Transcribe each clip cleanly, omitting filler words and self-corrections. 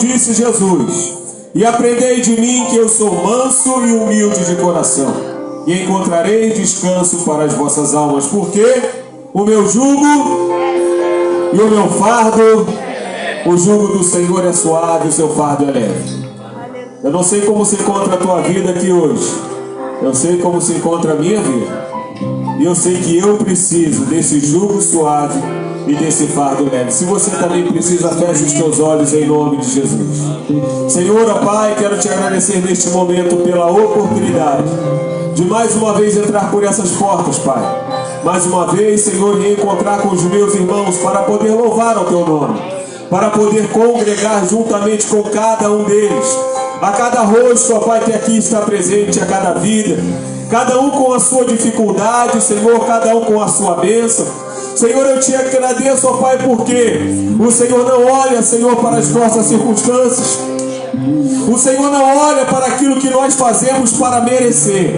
disse Jesus: e aprendei de mim que eu sou manso e humilde de coração, e encontrarei descanso para as vossas almas, porque o meu jugo e o meu fardo, o jugo do Senhor é suave, o seu fardo é leve. Eu não sei como se encontra a tua vida aqui hoje, eu sei como se encontra a minha vida, e eu sei que eu preciso desse jugo suave e desse fardo leve. Se você também precisa, feche os teus olhos em nome de Jesus. Senhor, ó Pai, quero te agradecer neste momento pela oportunidade de mais uma vez entrar por essas portas, Pai. Mais uma vez, Senhor, reencontrar com os meus irmãos para poder louvar o teu nome, para poder congregar juntamente com cada um deles, a cada rosto, ó Pai, que aqui está presente, a cada vida, cada um com a sua dificuldade, Senhor, cada um com a sua bênção. Senhor, eu te agradeço, ó Pai, porque o Senhor não olha, Senhor, para as nossas circunstâncias. O Senhor não olha para aquilo que nós fazemos para merecer,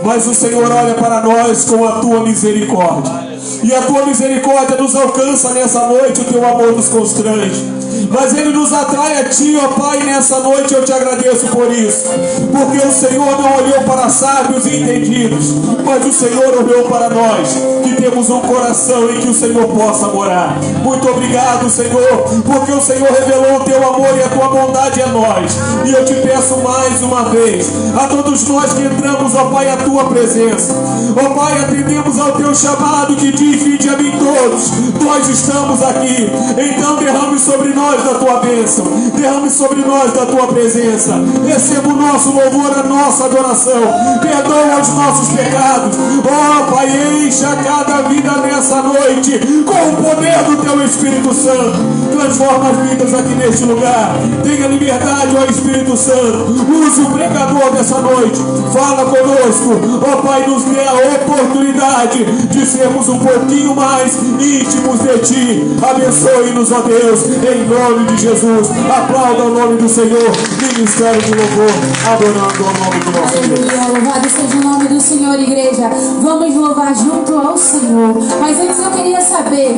mas o Senhor olha para nós com a tua misericórdia. E a tua misericórdia nos alcança nessa noite, o teu amor nos constrange. Mas Ele nos atrai a Ti, ó Pai, nessa noite eu te agradeço por isso. Porque o Senhor não olhou para sábios e entendidos, mas o Senhor olhou para nós, que temos um coração em que o Senhor possa morar. Muito obrigado, Senhor, porque o Senhor revelou o Teu amor e a Tua bondade a nós. E eu te peço mais uma vez, a todos nós que entramos, ó Pai, a Tua presença. Ó Pai, atendemos ao Teu chamado que diz: vinde a mim todos, nós estamos aqui. Então derrame sobre nós da Tua bênção, derrame sobre nós da Tua presença. Receba o nosso louvor, a nossa adoração. Perdoa os nossos pecados. Ó Pai, encha cada vida nessa noite com o poder do Teu Espírito Santo. Transforma as vidas aqui neste lugar. Tenha liberdade, ó Espírito Santo. Use o pregador dessa noite. Fala conosco. Ó Pai, nos dê a oportunidade de sermos um pouquinho mais íntimos de Ti. Abençoe-nos, ó Deus, em nome de Jesus. Aplauda o nome do Senhor. Ministério de louvor, adorando o nome do nosso Deus. Aleluia, louvado seja o nome do Senhor, igreja. Vamos louvar junto ao Senhor. Mas antes eu queria saber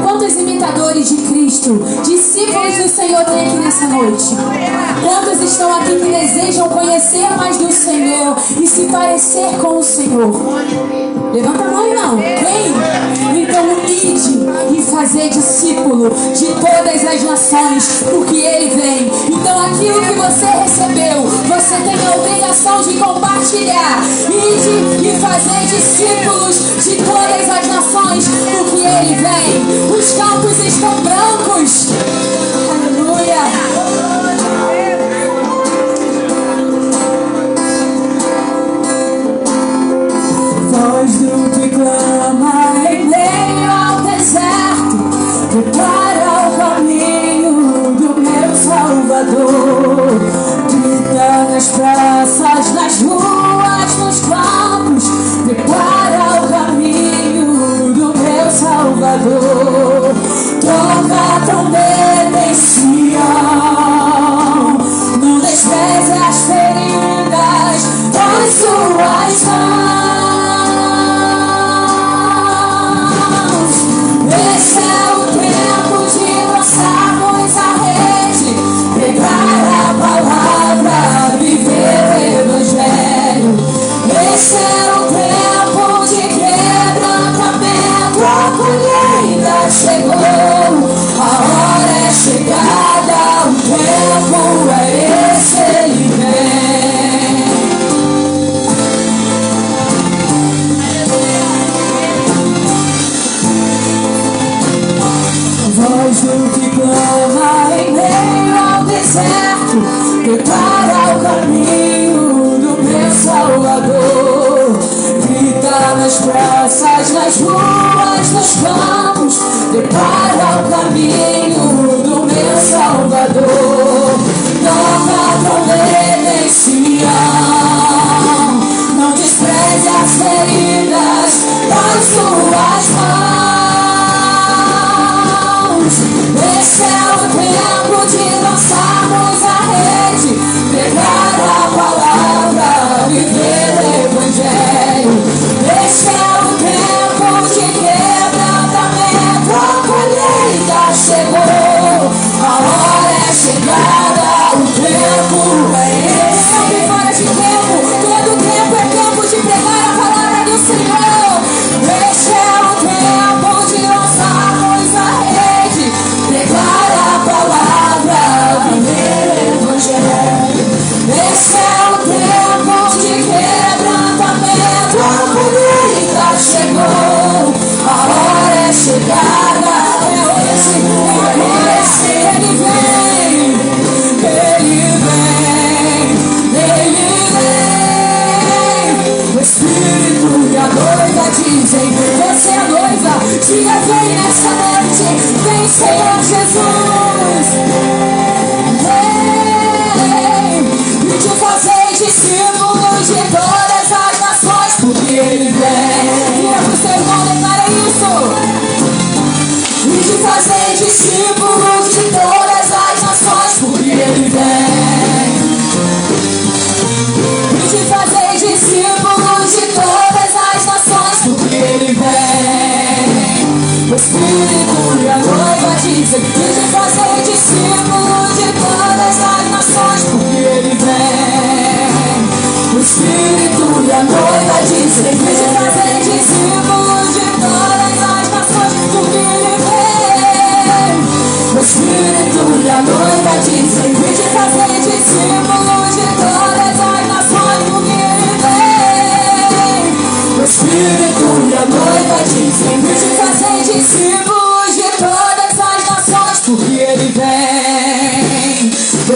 quantos imitadores de Cristo, discípulos do Senhor tem aqui nessa noite? Quantos estão aqui que desejam conhecer mais do Senhor e se parecer com o Senhor? Levanta a mão, irmão. Vem. Então unide e fazer discípulo de todas as nações, porque Ele vem. Então aquilo que você recebeu, você tem a obrigação de compartilhar. Ide e fazer discípulos de todas as nações, porque Ele vem. Os campos estão brancos. Aleluia. Voz do que clama em meio ao deserto, prepara o caminho do meu Salvador. Grita nas praças, nas ruas, nos campos, prepara o caminho do meu Salvador. Toca a trombeta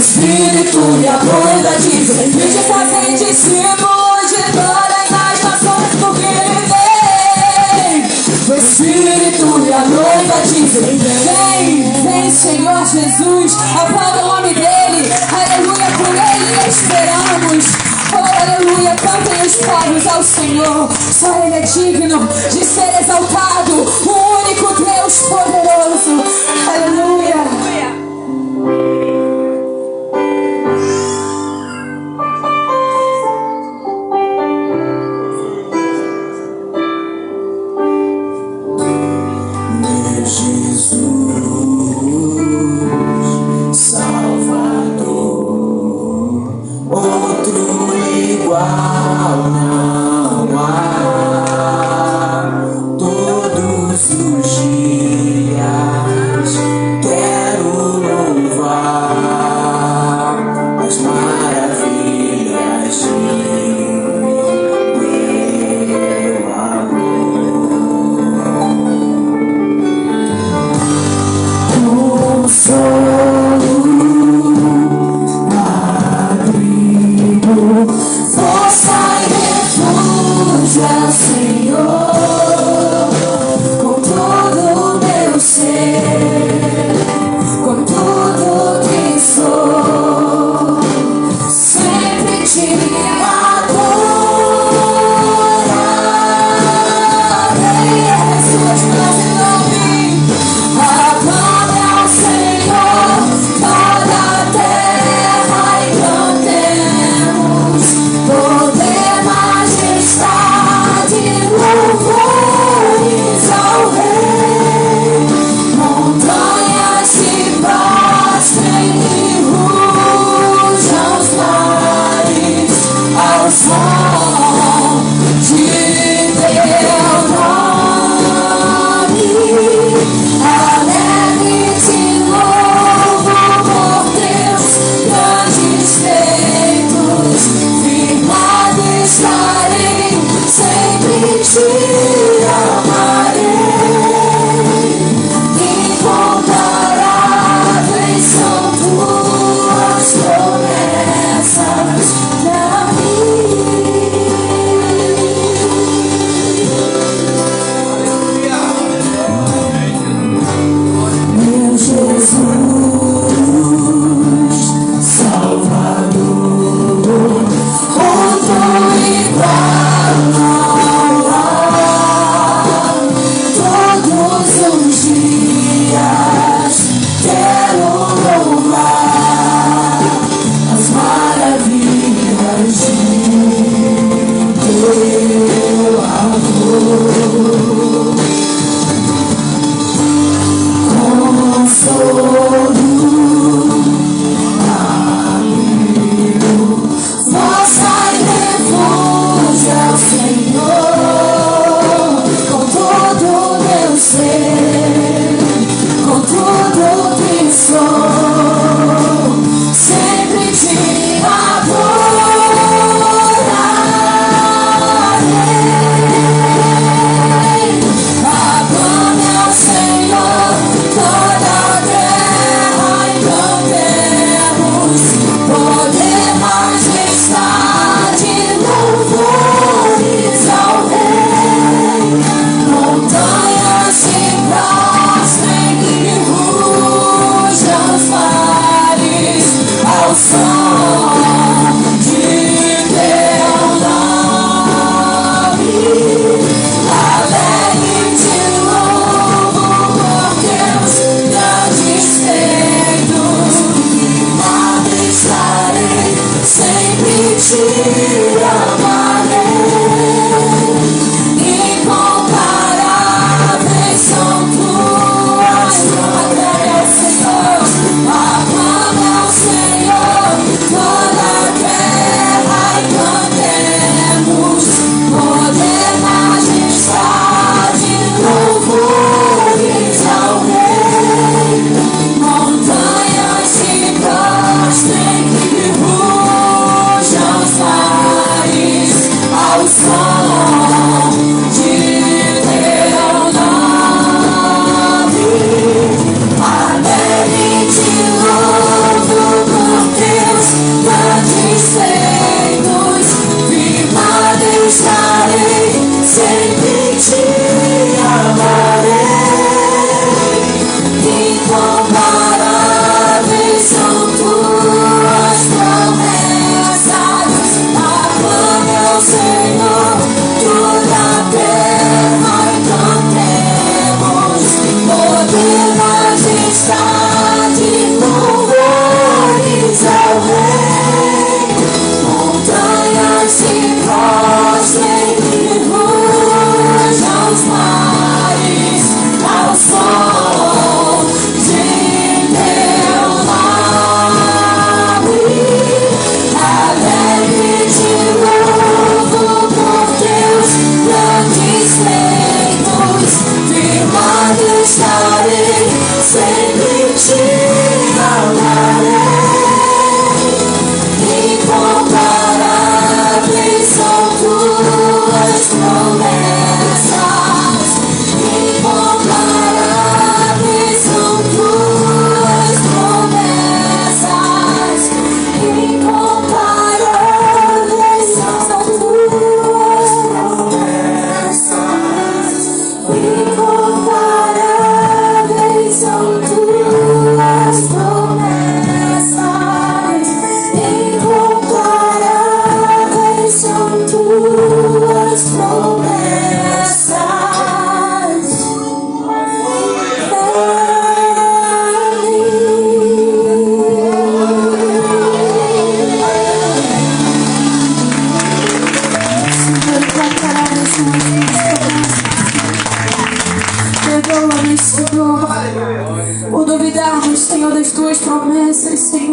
Espírito e a noiva dizem: vinde fazer discípulos de todas as nações, porque Ele vem. O Espírito e a noiva dizem: vem, vem, Senhor Jesus. Aplauda o nome dEle, aleluia, por Ele esperamos. Oh, aleluia, cantem os povos ao Senhor. Só Ele é digno de ser exaltado, o único Deus poderoso. Aleluia.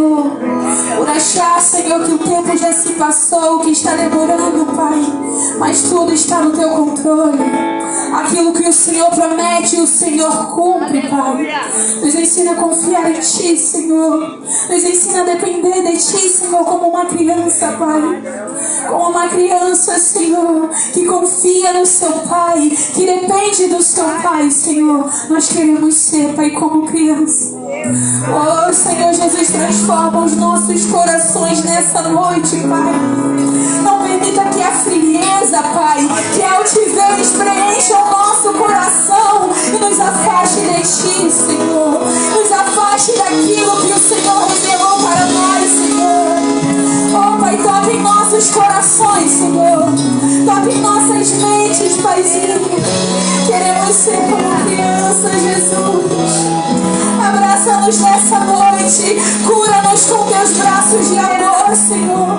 Senhor, por achar, Senhor, que o tempo já se passou, que está demorando, Pai, mas tudo está no teu controle. Aquilo que o Senhor promete, o Senhor cumpre, Pai. Nos ensina a confiar em Ti, Senhor. Nos ensina a depender de Ti, Senhor, como uma criança, Pai. Como uma criança, Senhor, que confia no seu Pai, que depende do seu Pai, Senhor. Nós queremos ser, Pai, como criança. Oh, Senhor Jesus, transforma os nossos corações nessa noite, Pai. Não permita que a frieza, Pai, que a altivez preencha o nosso coração e nos afaste de Ti, Senhor. Nos afaste daquilo que o Senhor reservou para nós, Senhor. Oh, Pai, toque em nossos corações, Senhor. Toque em nossas mentes, Paizinho. Queremos ser como crianças, Jesus. Abraça-nos nessa noite. Cura-nos com teus braços de amor, Senhor.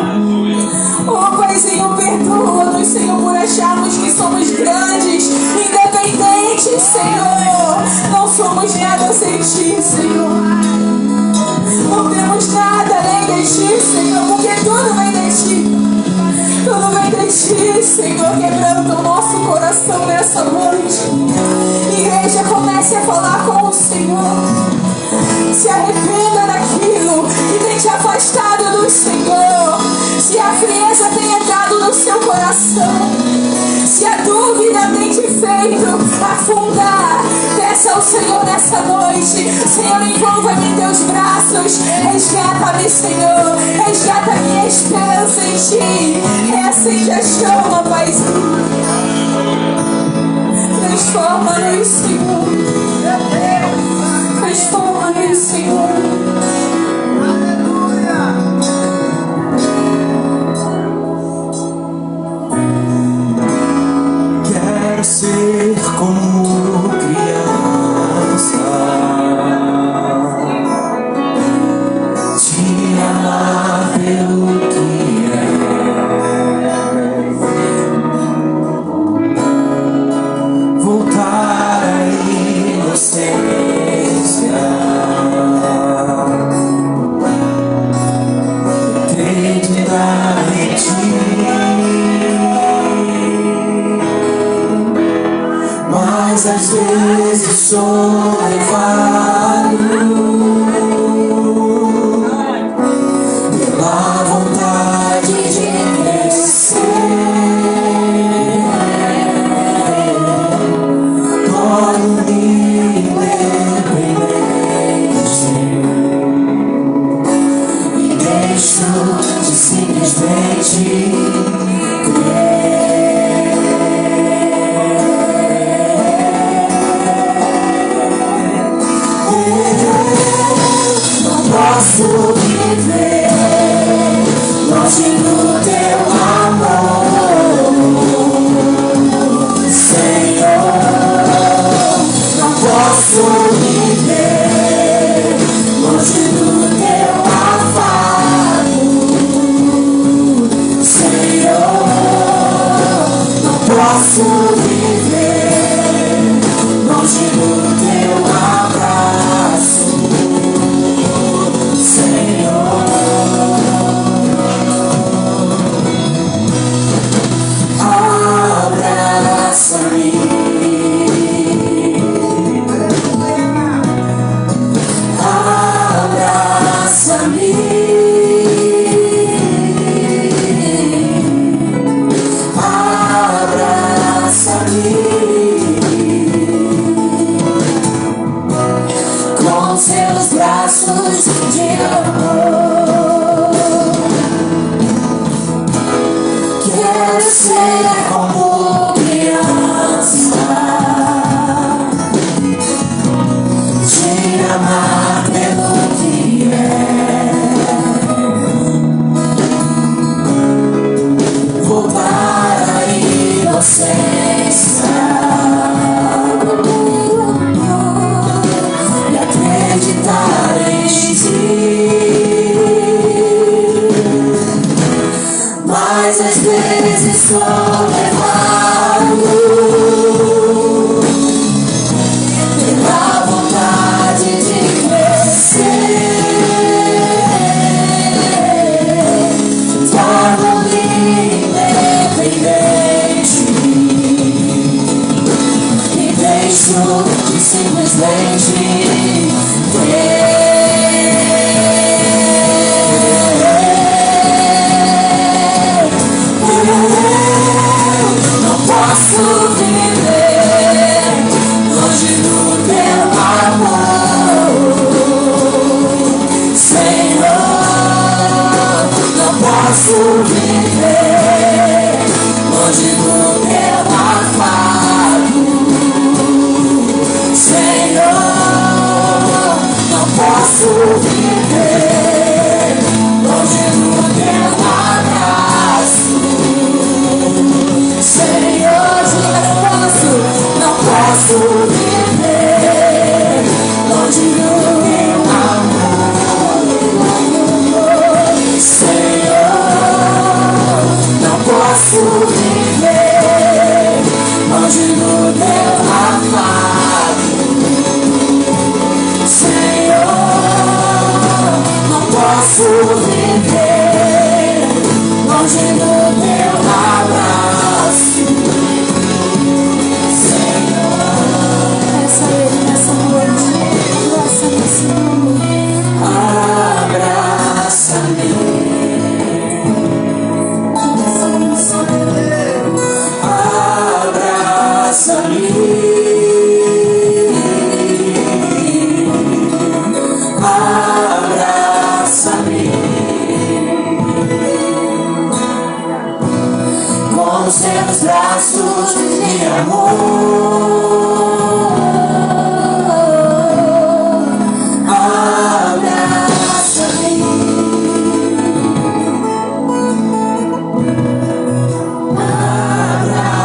Oh, Paizinho, perdoa-nos, Senhor, por acharmos que somos grandes, independentes, Senhor. Não somos nada sem Ti, Senhor. Não temos nada além de Ti, Senhor, porque tudo vem de Ti. Tudo vem de Ti, Senhor. Quebranta o nosso coração nessa noite. Igreja, comece a falar com o Senhor. Se arrependa daquilo que tem te afastado do Senhor. Se a frieza tem entrado no seu coração, se a dúvida tem te feito afundar, peça ao Senhor nessa noite. Senhor, envolva-me em teus braços. Resgata-me, Senhor. Resgata a minha esperança em Ti. Reacende a chama, Paizinho. Transforma-nos, Senhor. Transforma-nos, Senhor. Quero ser como criança, te amar pelo que é, voltar à inocência, acreditar em Ti. Mas às vezes sou levado pela vontade de crescer. Torno-me independente e deixo de simplesmente crer. Posso viver longe do Teu amor, Senhor. Não posso viver longe do Teu afago, Senhor. Não posso viver longe do Teu abraço, Senhor. Pela vontade de crescer. viver longe do teu abraço, Senhor. Peça a Ele nessa noite. Abraça-me, Senhor. Abraça-me. Abraça-me, Senhor. Abraça-me. Abraça-me com os teus braços de amor. Abraça-me.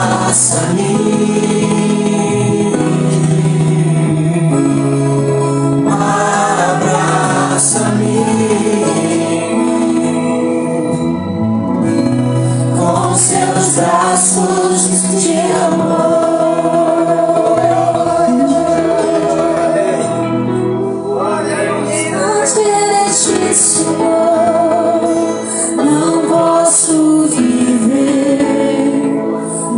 Abraça-me. Abraça-me com seus braços de amor. Diante de ti, Senhor, não posso viver,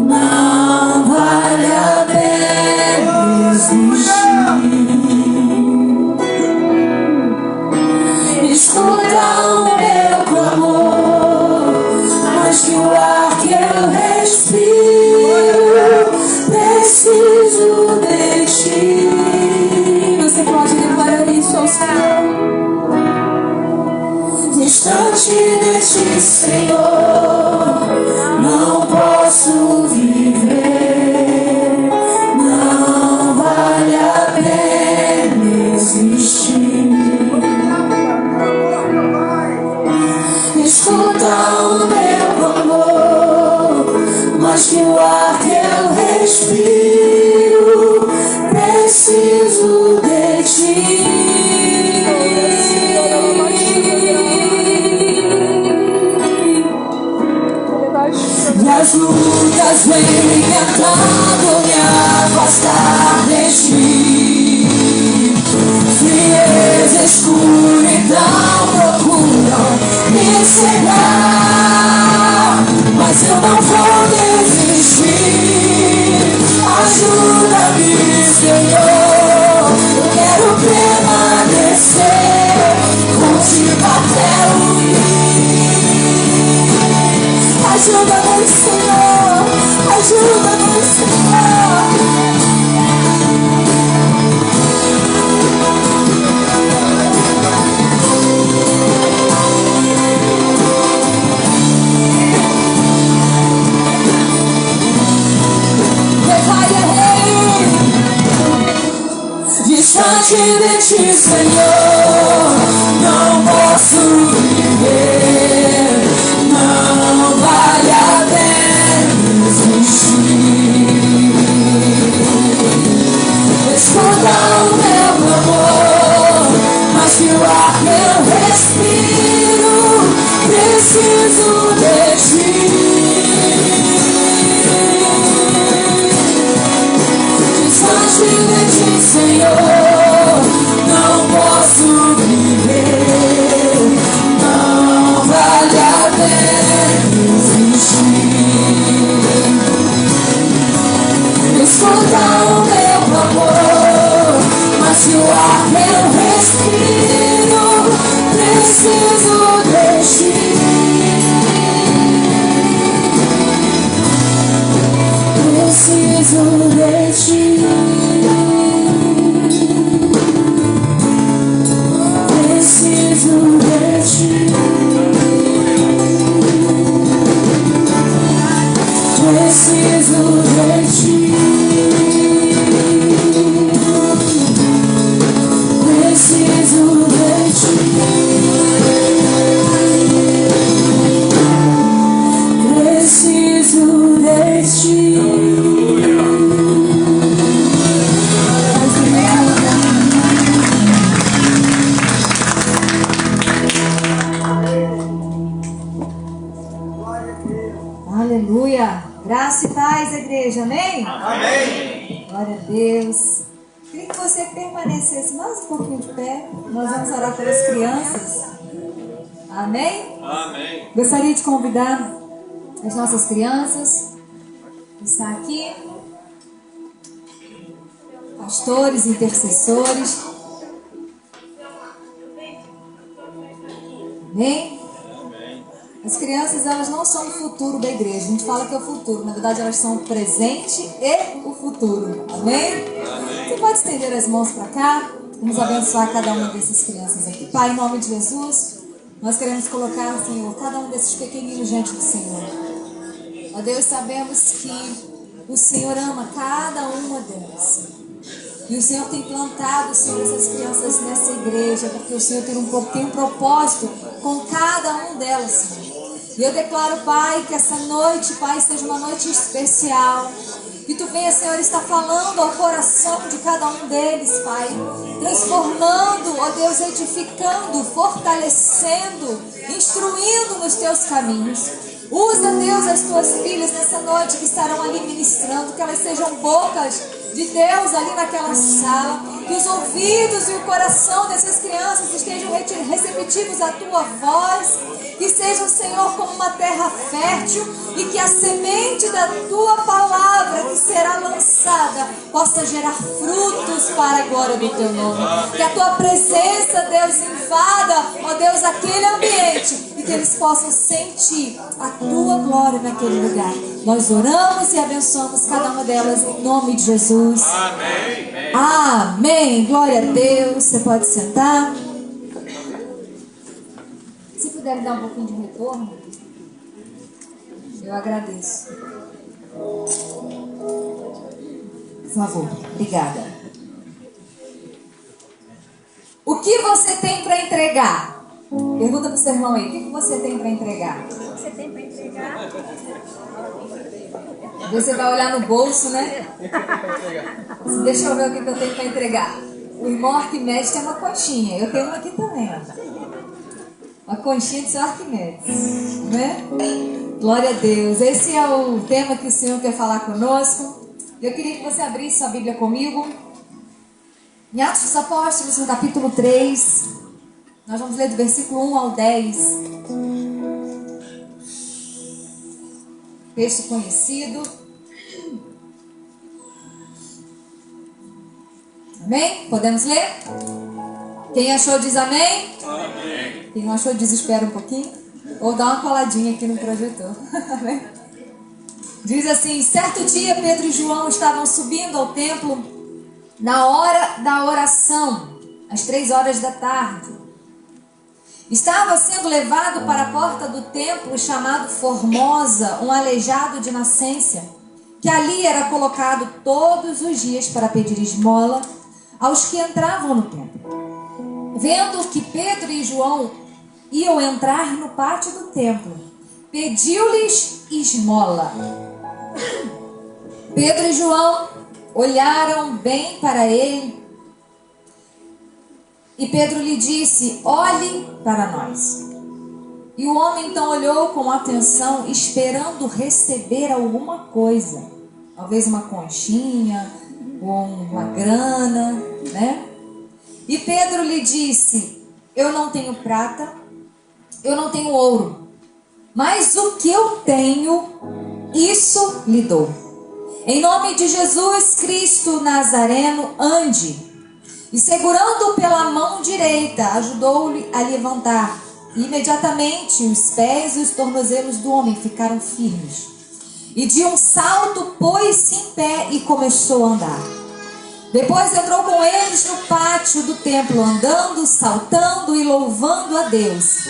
não vale a pena existir. Escuta o meu clamor, mais que o ar que eu respiro, preciso de ti. Você pode declarar isso ao Senhor. Distante de ti, Senhor, não posso viver, não vale a pena existir. Escuta o meu clamor, mas que o ar que eu respiro, preciso de ti. E as lutas vêm tentando me afastar de ti. Frieza, escuridão procuram me cegar, mas eu não vou desistir. Ajuda-me, Senhor, eu quero permanecer contigo até o fim. Ajuda-me, Senhor, ajuda-me, Senhor. Distante de ti, Senhor, não posso viver, não vale a pena existir. Escuta o meu clamor, mas que o ar que eu respiro, preciso de ti. Distante de ti, Senhor, não posso viver, não vale a pena existir. Escuta o meu clamor, mas que o ar que eu respiro, preciso de ti. Preciso de ti. Preciso de ti. Preciso de ti. Preciso de ti. Preciso de ti. Aleluia. Graça e paz, igreja. Amém? Amém. Glória a Deus. Queria que você permanecesse mais um pouquinho de pé. Nós vamos orar pelas crianças. Amém? Amém. Gostaria de convidar as nossas crianças que estão aqui, pastores, intercessores. Amém? As crianças, elas não são o futuro da igreja. A gente fala que é o futuro. Na verdade, elas são o presente e o futuro. Amém? Você pode estender as mãos para cá? Vamos abençoar cada uma dessas crianças aqui. Pai, em nome de Jesus, nós queremos colocar, Senhor, cada um desses pequeninos diante do Senhor. Ó Deus, sabemos que o Senhor ama cada uma delas. E o Senhor tem plantado, Senhor, essas crianças nessa igreja, porque o Senhor tem um propósito com cada um delas, Senhor. E eu declaro, Pai, que essa noite, Pai, seja uma noite especial. Que Tu venha, Senhor, estar falando ao coração de cada um deles, Pai. Transformando, ó Deus, edificando, fortalecendo, instruindo nos Teus caminhos. Usa, Deus, as Tuas filhas nessa noite que estarão ali ministrando, que elas sejam bocas de Deus ali naquela sala, que os ouvidos e o coração dessas crianças estejam receptivos à Tua voz, que sejam, Senhor, como uma terra fértil e que a semente da Tua palavra que será lançada possa gerar frutos para a glória do Teu nome. Que a Tua presença, Deus, invada, ó Deus, aquele ambiente e que eles possam sentir a Tua glória naquele lugar. Nós oramos e abençoamos cada uma delas em nome de Jesus. Amém. Amém. Glória a Deus. Você pode sentar. Se puder me dar um pouquinho de retorno, eu agradeço. Por favor. Obrigada. O que você tem para entregar? Pergunta para o seu irmão aí. O que você tem para entregar? Você tem para entregar? Você vai olhar no bolso, né? Deixa eu ver o que eu tenho para entregar. O irmão Arquimedes tem uma conchinha. Eu tenho uma aqui também, ó. Uma conchinha do seu Arquimedes, né? Glória a Deus. Esse é o tema que o Senhor quer falar conosco. Eu queria que você abrisse sua Bíblia comigo. Em Atos dos Apóstolos, no capítulo 3. Nós vamos ler do versículo 1 ao 10. Texto conhecido. Amém? Podemos ler? Quem achou diz amém? Amém. Quem não achou desespera um pouquinho. Ou dá uma coladinha aqui no projetor. Amém? Diz assim: certo dia Pedro e João estavam subindo ao templo na hora da oração, às 3 horas da tarde. Estava sendo levado para a porta do templo chamado Formosa, um aleijado de nascença, que ali era colocado todos os dias para pedir esmola aos que entravam no templo. Vendo que Pedro e João iam entrar no pátio do templo, pediu-lhes esmola. Pedro e João olharam bem para ele. E Pedro lhe disse: olhe para nós. E o homem então olhou com atenção, esperando receber alguma coisa. Talvez uma conchinha, ou uma grana, né? E Pedro lhe disse: eu não tenho prata, eu não tenho ouro, mas o que eu tenho, isso lhe dou. Em nome de Jesus Cristo Nazareno, ande. E segurando-o pela mão direita, ajudou-lhe a levantar. E imediatamente os pés e os tornozelos do homem ficaram firmes. E de um salto pôs-se em pé e começou a andar. Depois entrou com eles no pátio do templo, andando, saltando e louvando a Deus.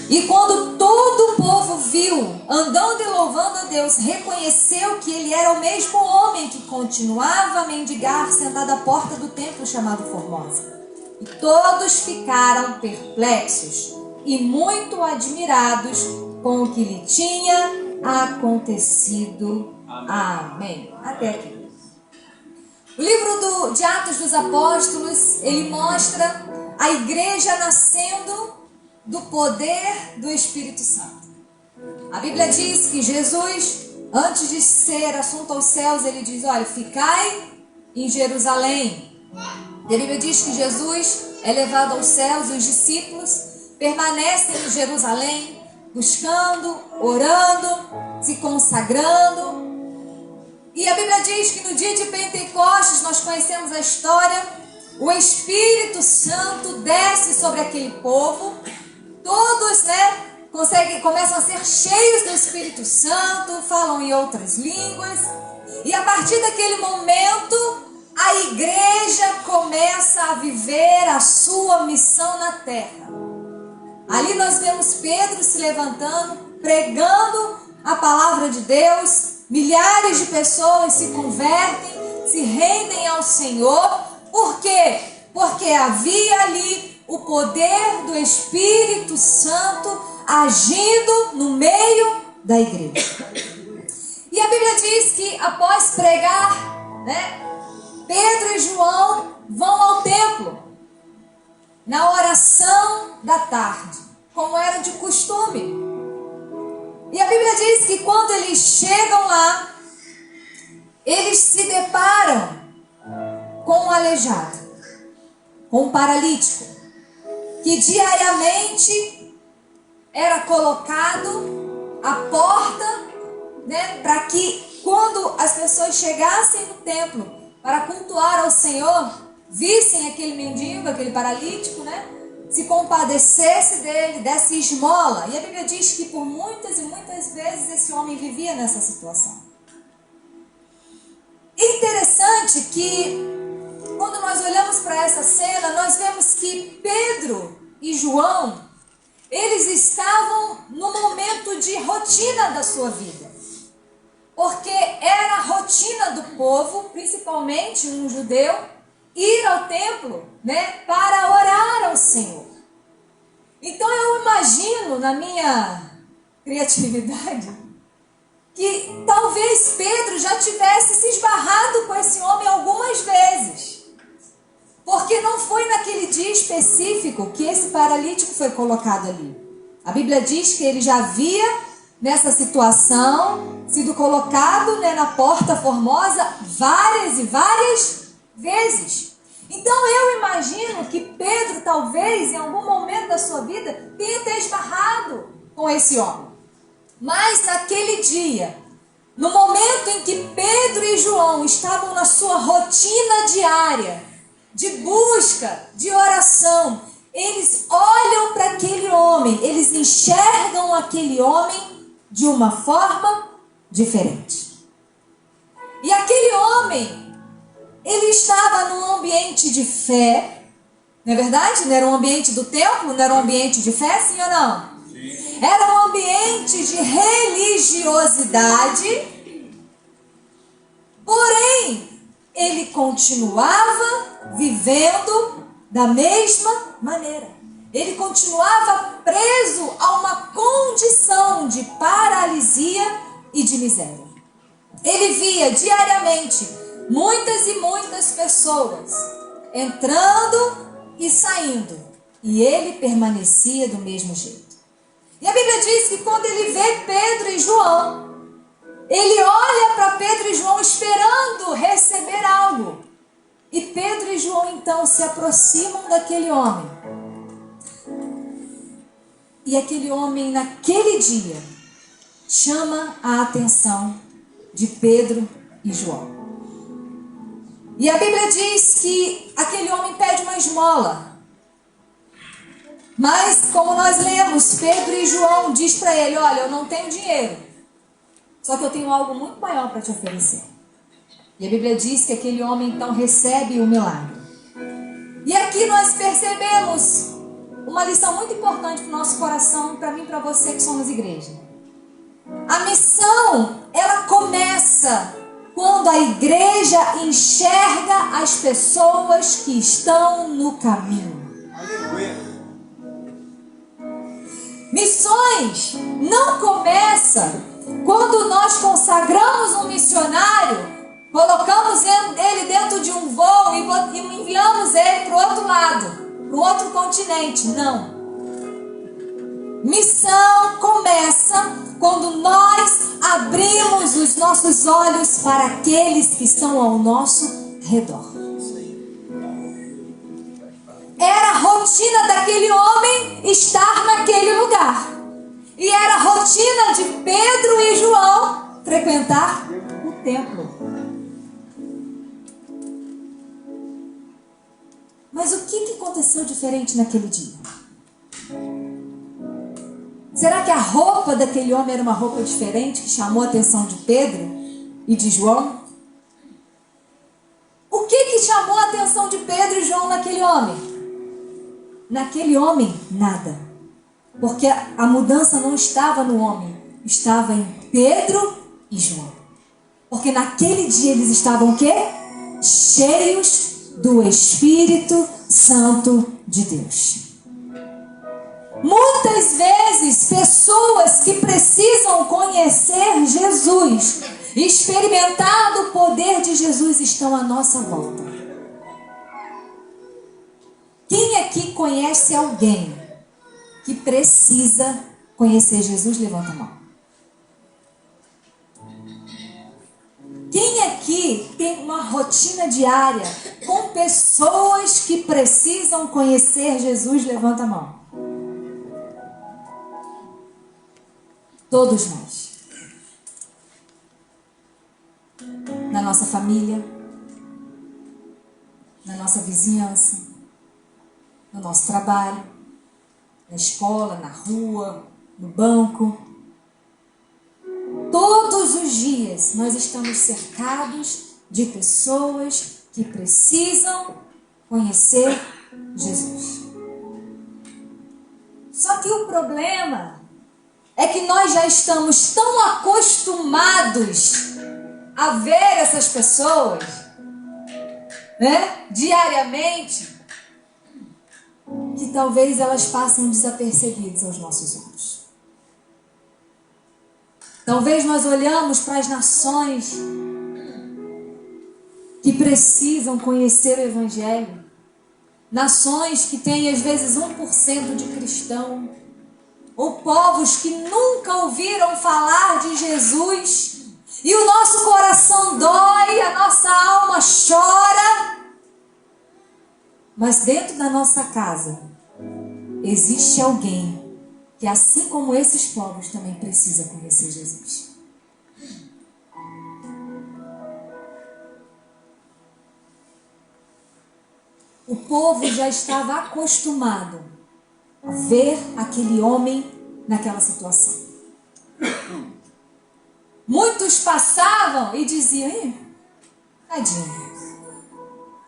E quando todo o povo viu, andando e louvando a Deus, reconheceu que ele era o mesmo homem que continuava a mendigar sentado à porta do templo chamado Formosa. E todos ficaram perplexos e muito admirados com o que lhe tinha acontecido. Amém. Até aqui. O livro de Atos dos Apóstolos, ele mostra a igreja nascendo do poder do Espírito Santo. A Bíblia diz que Jesus, antes de ser assunto aos céus, ele diz: olha, ficai em Jerusalém. E a Bíblia diz que Jesus é levado aos céus e os discípulos permanecem em Jerusalém, buscando, orando, se consagrando. E a Bíblia diz que no dia de Pentecostes, nós conhecemos a história, o Espírito Santo desce sobre aquele povo, todos, começam a ser cheios do Espírito Santo, falam em outras línguas, e a partir daquele momento, a igreja começa a viver a sua missão na terra. Ali nós vemos Pedro se levantando, pregando a palavra de Deus, milhares de pessoas se convertem, se rendem ao Senhor. Por quê? Porque havia ali o poder do Espírito Santo agindo no meio da igreja. E a Bíblia diz que após pregar, Pedro e João vão ao templo na oração da tarde, como era de costume. E a Bíblia diz que quando eles chegam lá, eles se deparam com um aleijado, com um paralítico, que diariamente era colocado à porta, para que quando as pessoas chegassem no templo para cultuar ao Senhor, vissem aquele mendigo, aquele paralítico, se compadecesse dele, desse esmola. E a Bíblia diz que por muitas e muitas vezes esse homem vivia nessa situação. Interessante que quando nós olhamos para essa cena, nós vemos que Pedro e João, eles estavam no momento de rotina da sua vida. Porque era a rotina do povo, principalmente um judeu, ir ao templo, para orar ao Senhor. Então eu imagino, na minha criatividade, que talvez Pedro já tivesse se esbarrado com esse homem algumas vezes. Porque não foi naquele dia específico que esse paralítico foi colocado ali. A Bíblia diz que ele já havia, nessa situação, sido colocado na Porta Formosa várias e várias vezes. Então eu imagino que Pedro talvez em algum momento da sua vida tenha até esbarrado com esse homem. Mas naquele dia, no momento em que Pedro e João estavam na sua rotina diária, de busca, de oração, eles olham para aquele homem, eles enxergam aquele homem de uma forma diferente. E aquele homem, ele estava num ambiente de fé, não é verdade? Não era um ambiente do templo, não era um ambiente de fé, sim ou não? Sim. Era um ambiente de religiosidade, porém, ele continuava vivendo da mesma maneira. Ele continuava preso a uma condição de paralisia e de miséria. Ele via diariamente muitas e muitas pessoas entrando e saindo, e ele permanecia do mesmo jeito. E a Bíblia diz que quando ele vê Pedro e João, ele olha para Pedro e João esperando receber algo. E Pedro e João então se aproximam daquele homem. E aquele homem naquele dia chama a atenção de Pedro e João. E a Bíblia diz que aquele homem pede uma esmola. Mas, como nós lemos, Pedro e João diz para ele: olha, eu não tenho dinheiro, só que eu tenho algo muito maior para te oferecer. E a Bíblia diz que aquele homem então recebe o milagre. E aqui nós percebemos uma lição muito importante para o nosso coração, para mim e para você que somos igreja. A missão, ela começa quando a igreja enxerga as pessoas que estão no caminho. Aleluia. Missões não começa quando nós consagramos um missionário, colocamos ele dentro de um voo e enviamos ele para o outro lado, para o outro continente. Não. Missão começa quando nós abrimos os nossos olhos para aqueles que estão ao nosso redor. Era a rotina daquele homem estar naquele lugar. E era a rotina de Pedro e João frequentar o templo. Mas o que aconteceu diferente naquele dia? Será que a roupa daquele homem era uma roupa diferente que chamou a atenção de Pedro e de João? O que chamou a atenção de Pedro e João naquele homem? Naquele homem, nada. Porque a mudança não estava no homem, estava em Pedro e João. Porque naquele dia eles estavam o quê? Cheios do Espírito Santo de Deus. Muitas vezes, pessoas que precisam conhecer Jesus, experimentar o poder de Jesus, estão à nossa volta. Quem aqui conhece alguém que precisa conhecer Jesus? Levanta a mão. Quem aqui tem uma rotina diária com pessoas que precisam conhecer Jesus? Levanta a mão. Todos nós. Na nossa família, na nossa vizinhança, no nosso trabalho, na escola, na rua, no banco. Todos os dias nós estamos cercados de pessoas que precisam conhecer Jesus. Só que o problema é que nós já estamos tão acostumados a ver essas pessoas, né, diariamente, que talvez elas passem desapercebidas aos nossos olhos. Talvez nós olhamos para as nações que precisam conhecer o Evangelho, nações que têm às vezes 1% de cristão, ou povos que nunca ouviram falar de Jesus, e o nosso coração dói, a nossa alma chora. Mas dentro da nossa casa existe alguém que, assim como esses povos, também precisa conhecer Jesus. O povo já estava acostumado a ver aquele homem naquela situação. Muitos passavam e diziam: tadinho,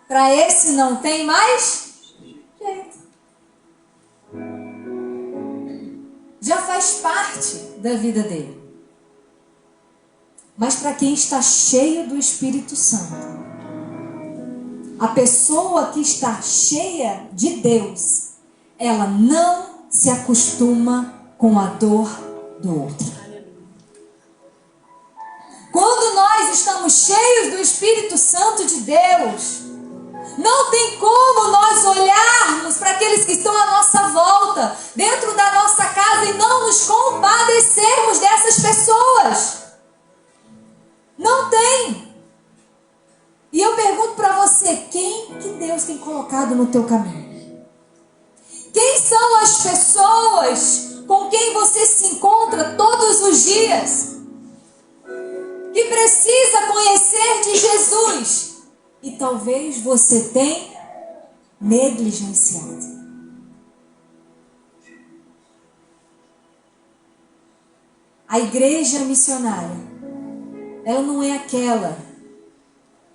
para esse não tem mais jeito. Já faz parte da vida dele. Mas para quem está cheio do Espírito Santo, a pessoa que está cheia de Deus, ela não se acostuma com a dor do outro. Quando nós estamos cheios do Espírito Santo de Deus, não tem como nós olharmos para aqueles que estão à nossa volta, dentro da nossa casa, e não nos compadecermos dessas pessoas. Não tem. E eu pergunto para você, quem que Deus tem colocado no teu caminho? Quem são as pessoas com quem você se encontra todos os dias, que precisa conhecer de Jesus e talvez você tenha negligenciado? A igreja missionária, ela não é aquela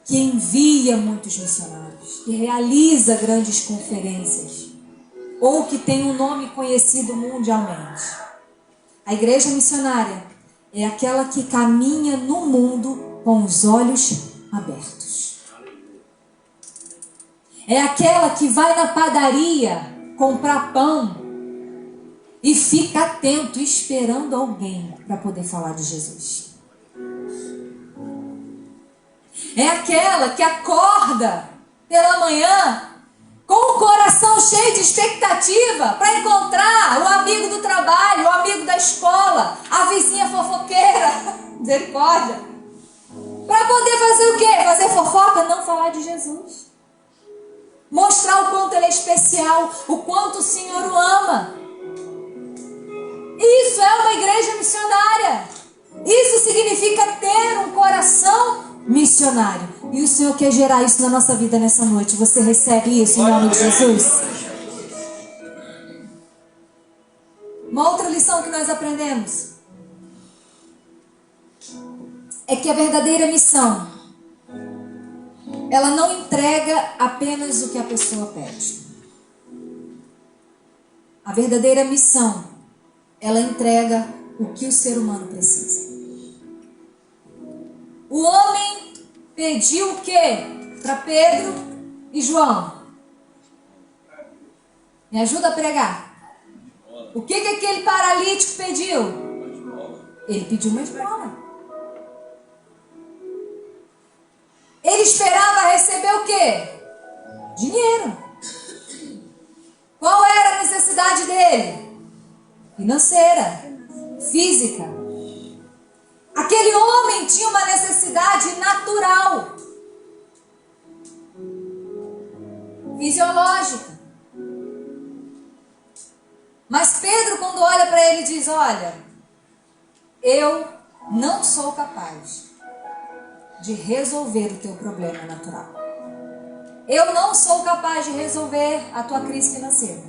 que envia muitos missionários, que realiza grandes conferências, ou que tem um nome conhecido mundialmente. A igreja missionária é aquela que caminha no mundo com os olhos abertos. É aquela que vai na padaria comprar pão e fica atento, esperando alguém para poder falar de Jesus. É aquela que acorda pela manhã com o coração cheio de expectativa para encontrar o amigo do trabalho, o amigo da escola, a vizinha fofoqueira, misericórdia. Para poder fazer o quê? Fazer fofoca? Não, falar de Jesus. Mostrar o quanto ele é especial, o quanto o Senhor o ama. Isso é uma igreja missionária. Isso significa ter um coração missionário. E o Senhor quer gerar isso na nossa vida nessa noite. Você recebe isso em nome de Jesus? Uma outra lição que nós aprendemos é que a verdadeira missão, ela não entrega apenas o que a pessoa pede. A verdadeira missão, ela entrega o que o ser humano precisa. O homem pediu o quê para Pedro e João? Me ajuda a pregar. O que aquele paralítico pediu? Ele pediu uma esmola. Ele esperava receber o quê? Dinheiro. Qual era a necessidade dele? Financeira, física. Aquele homem tinha uma necessidade natural, fisiológica. Mas Pedro, quando olha para ele, diz: olha, eu não sou capaz de resolver o teu problema natural. Eu não sou capaz de resolver a tua crise financeira.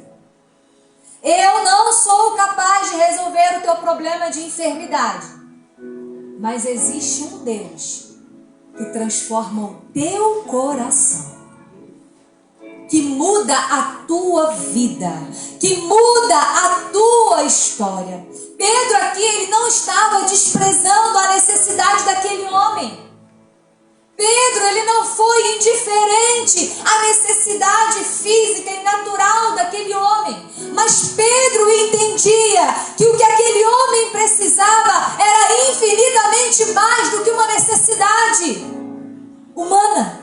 Eu não sou capaz de resolver o teu problema de enfermidade. Mas existe um Deus que transforma o teu coração, que muda a tua vida, que muda a tua história. Pedro aqui, ele não estava desprezando a necessidade daquele homem. Pedro, ele não foi indiferente à necessidade física e natural daquele homem. Mas Pedro entendia que o que aquele homem precisava era infinitamente mais do que uma necessidade humana.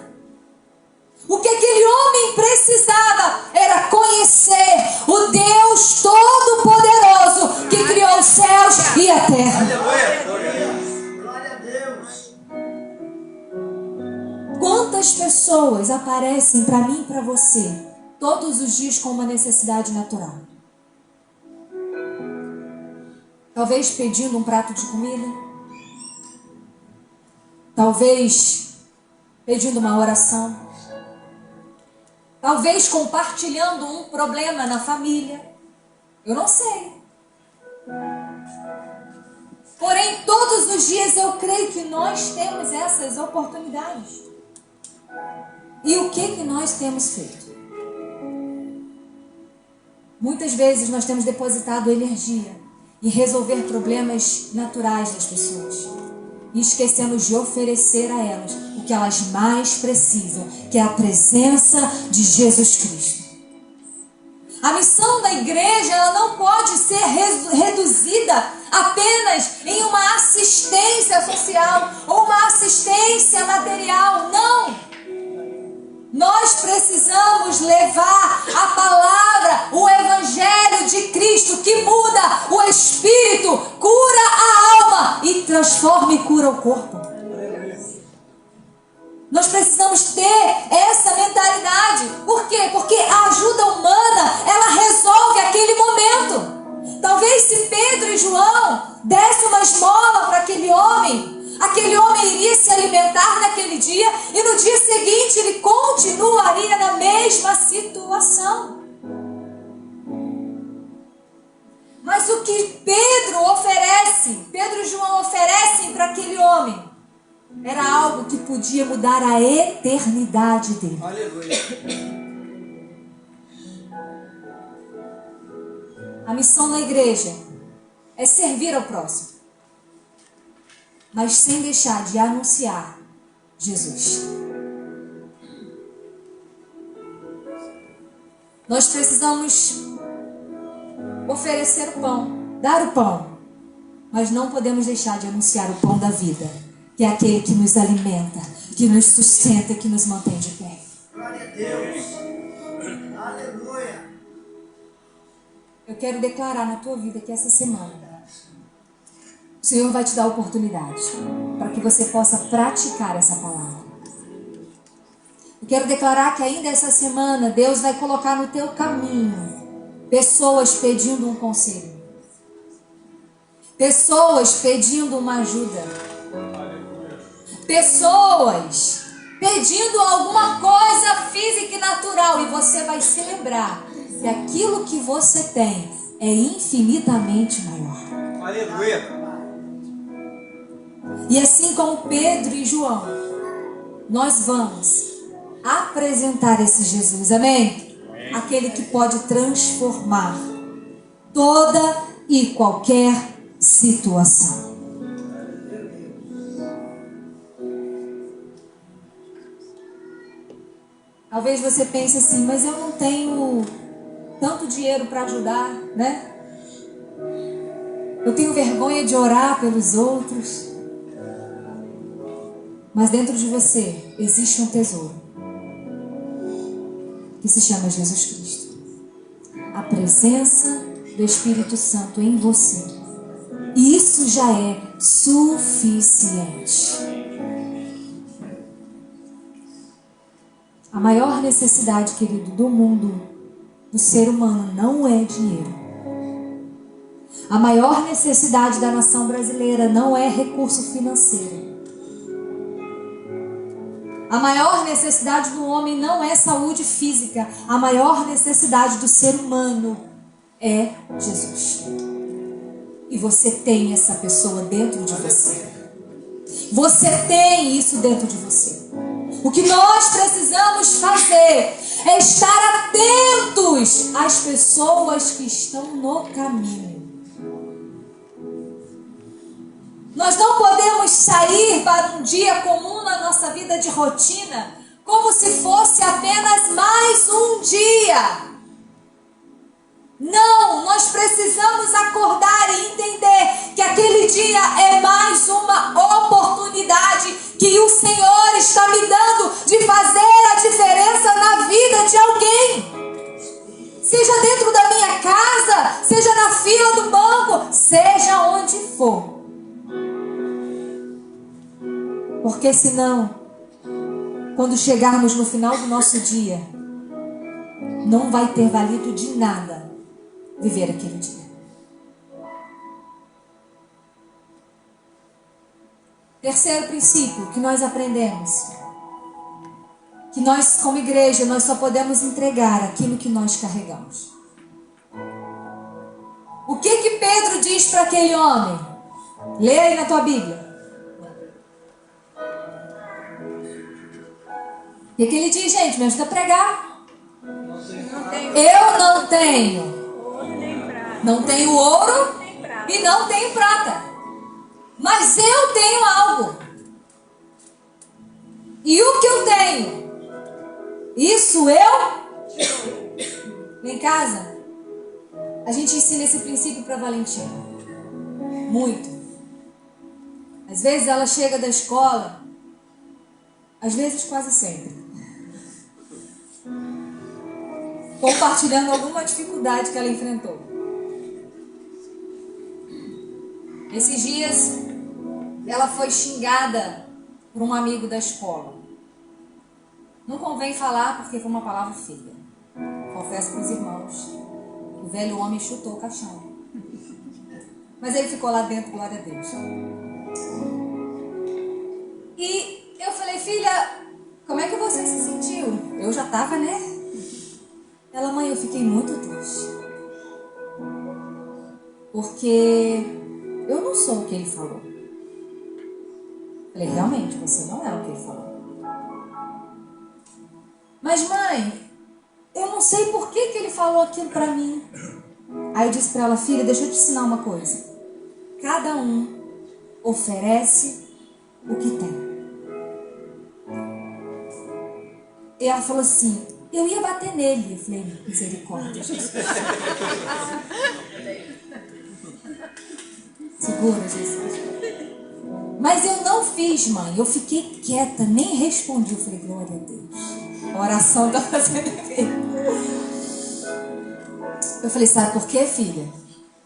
O que aquele homem precisava era conhecer o Deus Todo-Poderoso que criou os céus e a terra. Glória a Deus. Quantas pessoas aparecem para mim e para você todos os dias com uma necessidade natural? Talvez pedindo um prato de comida. Talvez pedindo uma oração. Talvez compartilhando um problema na família. Eu não sei. Porém, todos os dias eu creio que nós temos essas oportunidades. E o que nós temos feito? Muitas vezes nós temos depositado energia em resolver problemas naturais das pessoas. E esquecemos de oferecer a elas o que elas mais precisam, que é a presença de Jesus Cristo. A missão da igreja, ela não pode ser reduzida apenas em uma assistência social ou uma assistência material. Não! Nós precisamos levar a palavra, o evangelho de Cristo, que muda o espírito, cura a alma e transforma e cura o corpo. Nós precisamos ter essa mentalidade. Por quê? Porque a ajuda humana, ela resolve aquele momento. Talvez se Pedro e João dessem uma esmola para aquele homem iria se alimentar naquele dia e no dia seguinte ele continuaria na mesma situação. Mas o que Pedro e João oferecem para aquele homem, era algo que podia mudar a eternidade dele. Aleluia. A missão da igreja é servir ao próximo, mas sem deixar de anunciar Jesus. Nós precisamos oferecer o pão, dar o pão, mas não podemos deixar de anunciar o pão da vida, que é aquele que nos alimenta, que nos sustenta, que nos mantém de pé. Glória a Deus. Aleluia. Eu quero declarar na tua vida que essa semana o Senhor vai te dar oportunidade para que você possa praticar essa palavra. Eu quero declarar que ainda essa semana Deus vai colocar no teu caminho pessoas pedindo um conselho. Pessoas pedindo uma ajuda. Pessoas pedindo alguma coisa física e natural. E você vai se lembrar que aquilo que você tem é infinitamente maior. Aleluia. E assim como Pedro e João, nós vamos apresentar esse Jesus, amém? Aquele que pode transformar toda e qualquer situação. Talvez você pense assim, mas eu não tenho tanto dinheiro para ajudar, né? Eu tenho vergonha de orar pelos outros. Mas dentro de você existe um tesouro que se chama Jesus Cristo. A presença do Espírito Santo em você. E isso já é suficiente. A maior necessidade, querido, do mundo, do ser humano, não é dinheiro. A maior necessidade da nação brasileira não é recurso financeiro. A maior necessidade do homem não é saúde física. A maior necessidade do ser humano é Jesus. E você tem essa pessoa dentro de você. Você tem isso dentro de você. O que nós precisamos fazer é estar atentos às pessoas que estão no caminho. Nós não podemos sair para um dia comum na nossa vida de rotina como se fosse apenas mais um dia. Não, nós precisamos acordar e entender que aquele dia é mais uma oportunidade que o Senhor está me dando de fazer a diferença na vida de alguém. Seja dentro da minha casa, seja na fila do banco, seja onde for. Porque senão, quando chegarmos no final do nosso dia, não vai ter valido de nada viver aquele dia. Terceiro princípio que nós aprendemos, que nós como igreja, nós só podemos entregar aquilo que nós carregamos. O que Pedro diz para aquele homem? Lê aí na tua Bíblia. O que ele diz, gente? Me ajuda a pregar. Eu não tenho. Não tenho ouro e não tenho prata. Mas eu tenho algo. E o que eu tenho? Isso eu... Em casa, a gente ensina esse princípio para Valentina. Muito. Às vezes ela chega da escola, às vezes quase sempre, compartilhando alguma dificuldade que ela enfrentou. Esses dias, ela foi xingada por um amigo da escola. Não convém falar porque foi uma palavra feia. Confesso para os irmãos, o velho homem chutou o caixão. Mas ele ficou lá dentro, glória a Deus. E eu falei, filha, como é que você se sentiu? Eu já estava, né? Ela, mãe, eu fiquei muito triste. Porque eu não sou o que ele falou. Falei, realmente, você não é o que ele falou. Mas, mãe, eu não sei por que ele falou aquilo pra mim. Aí eu disse pra ela, filha, deixa eu te ensinar uma coisa. Cada um oferece o que tem. E ela falou assim, eu ia bater nele. Eu falei, misericórdia. Segura, Jesus. Mas eu não fiz, mãe. Eu fiquei quieta, nem respondi. Eu falei, glória a Deus. A oração está fazendo efeito. Eu falei, sabe por quê, filha?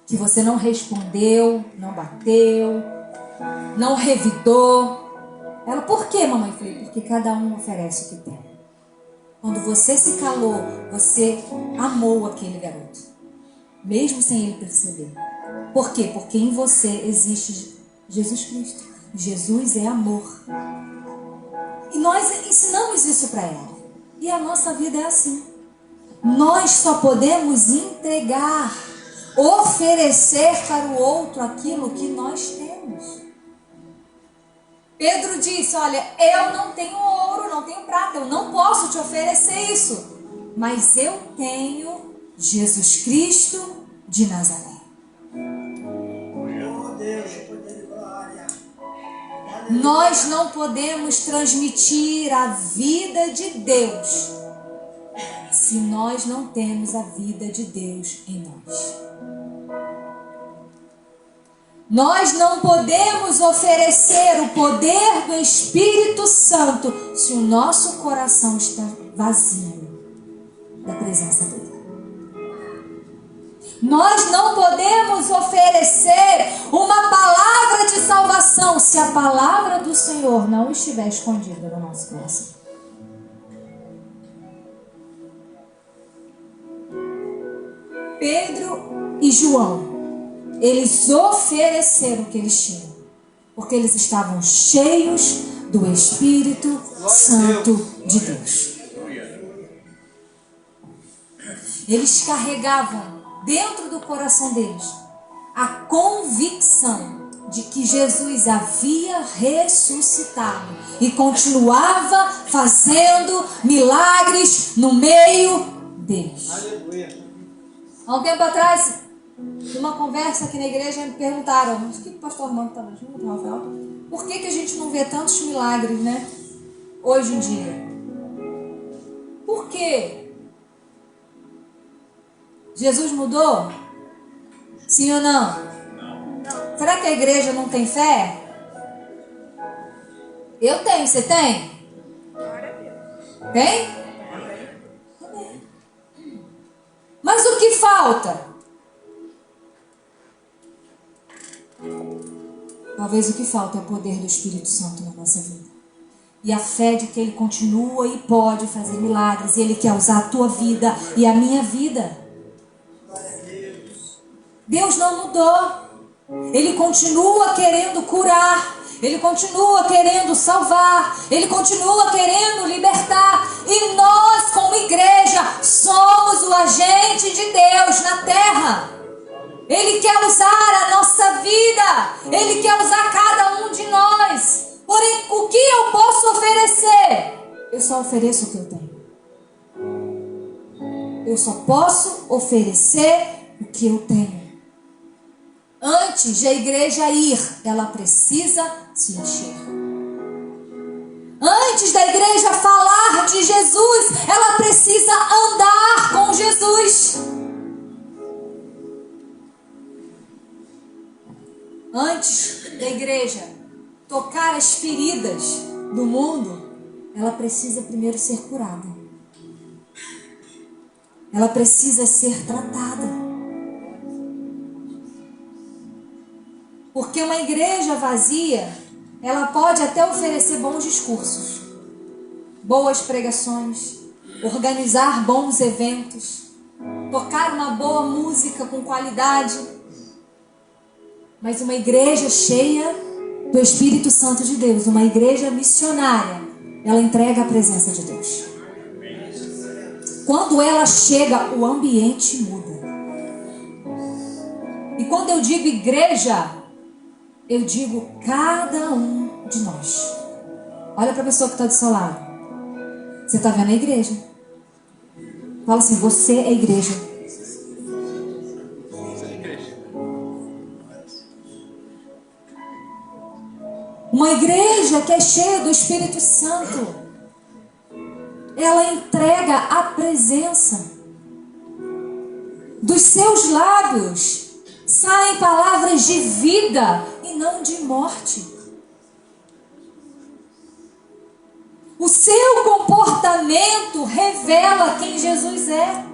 Que você não respondeu, não bateu, não revidou. Ela, por quê, mamãe? Eu falei, porque cada um oferece o que tem. Quando você se calou, você amou aquele garoto. Mesmo sem ele perceber. Por quê? Porque em você existe Jesus Cristo. Jesus é amor. E nós ensinamos isso para ela. E a nossa vida é assim. Nós só podemos entregar, oferecer para o outro aquilo que nós temos. Pedro disse, olha, eu não tenho ouro, não tenho prata, eu não posso te oferecer isso. Mas eu tenho Jesus Cristo de Nazaré. Oh Deus, poder e glória. Nós não podemos transmitir a vida de Deus se nós não temos a vida de Deus em nós. Nós não podemos oferecer o poder do Espírito Santo se o nosso coração está vazio da presença dele. Nós não podemos oferecer uma palavra de salvação se a palavra do Senhor não estiver escondida no nosso coração. Pedro e João, eles ofereceram o que eles tinham, porque eles estavam cheios do Espírito Santo de Deus. Eles carregavam dentro do coração deles a convicção de que Jesus havia ressuscitado e continuava fazendo milagres no meio deles. Aleluia. Há um tempo atrás, numa conversa aqui na igreja, me perguntaram, acho que o pastor Armando estava junto, Rafael, por que a gente não vê tantos milagres, né? Hoje em dia. Por quê? Jesus mudou? Sim ou não? Não. Será que a igreja não tem fé? Eu tenho, você tem? Tem? Amém. Mas o que falta? Talvez o que falta é o poder do Espírito Santo na nossa vida. E a fé de que Ele continua e pode fazer milagres. E Ele quer usar a tua vida e a minha vida. Deus não mudou. Ele continua querendo curar. Ele continua querendo salvar. Ele continua querendo libertar. E nós, como igreja, somos o agente de Deus na terra. Ele quer usar a nossa vida. Ele quer usar cada um de nós. Porém, o que eu posso oferecer? Eu só ofereço o que eu tenho. Eu só posso oferecer o que eu tenho. Antes de a igreja ir, ela precisa se encher. Antes da igreja falar de Jesus, ela precisa andar com Jesus. Antes da igreja tocar as feridas do mundo, ela precisa primeiro ser curada. Ela precisa ser tratada. Porque uma igreja vazia, ela pode até oferecer bons discursos, boas pregações, organizar bons eventos, tocar uma boa música com qualidade. Mas uma igreja cheia do Espírito Santo de Deus, uma igreja missionária, ela entrega a presença de Deus. Quando ela chega, o ambiente muda. E quando eu digo igreja, eu digo cada um de nós. Olha para a pessoa que está do seu lado. Você está vendo a igreja? Fala assim, você é a igreja. Uma igreja que é cheia do Espírito Santo, ela entrega a presença. Dos seus lábios saem palavras de vida e não de morte. O seu comportamento revela quem Jesus é.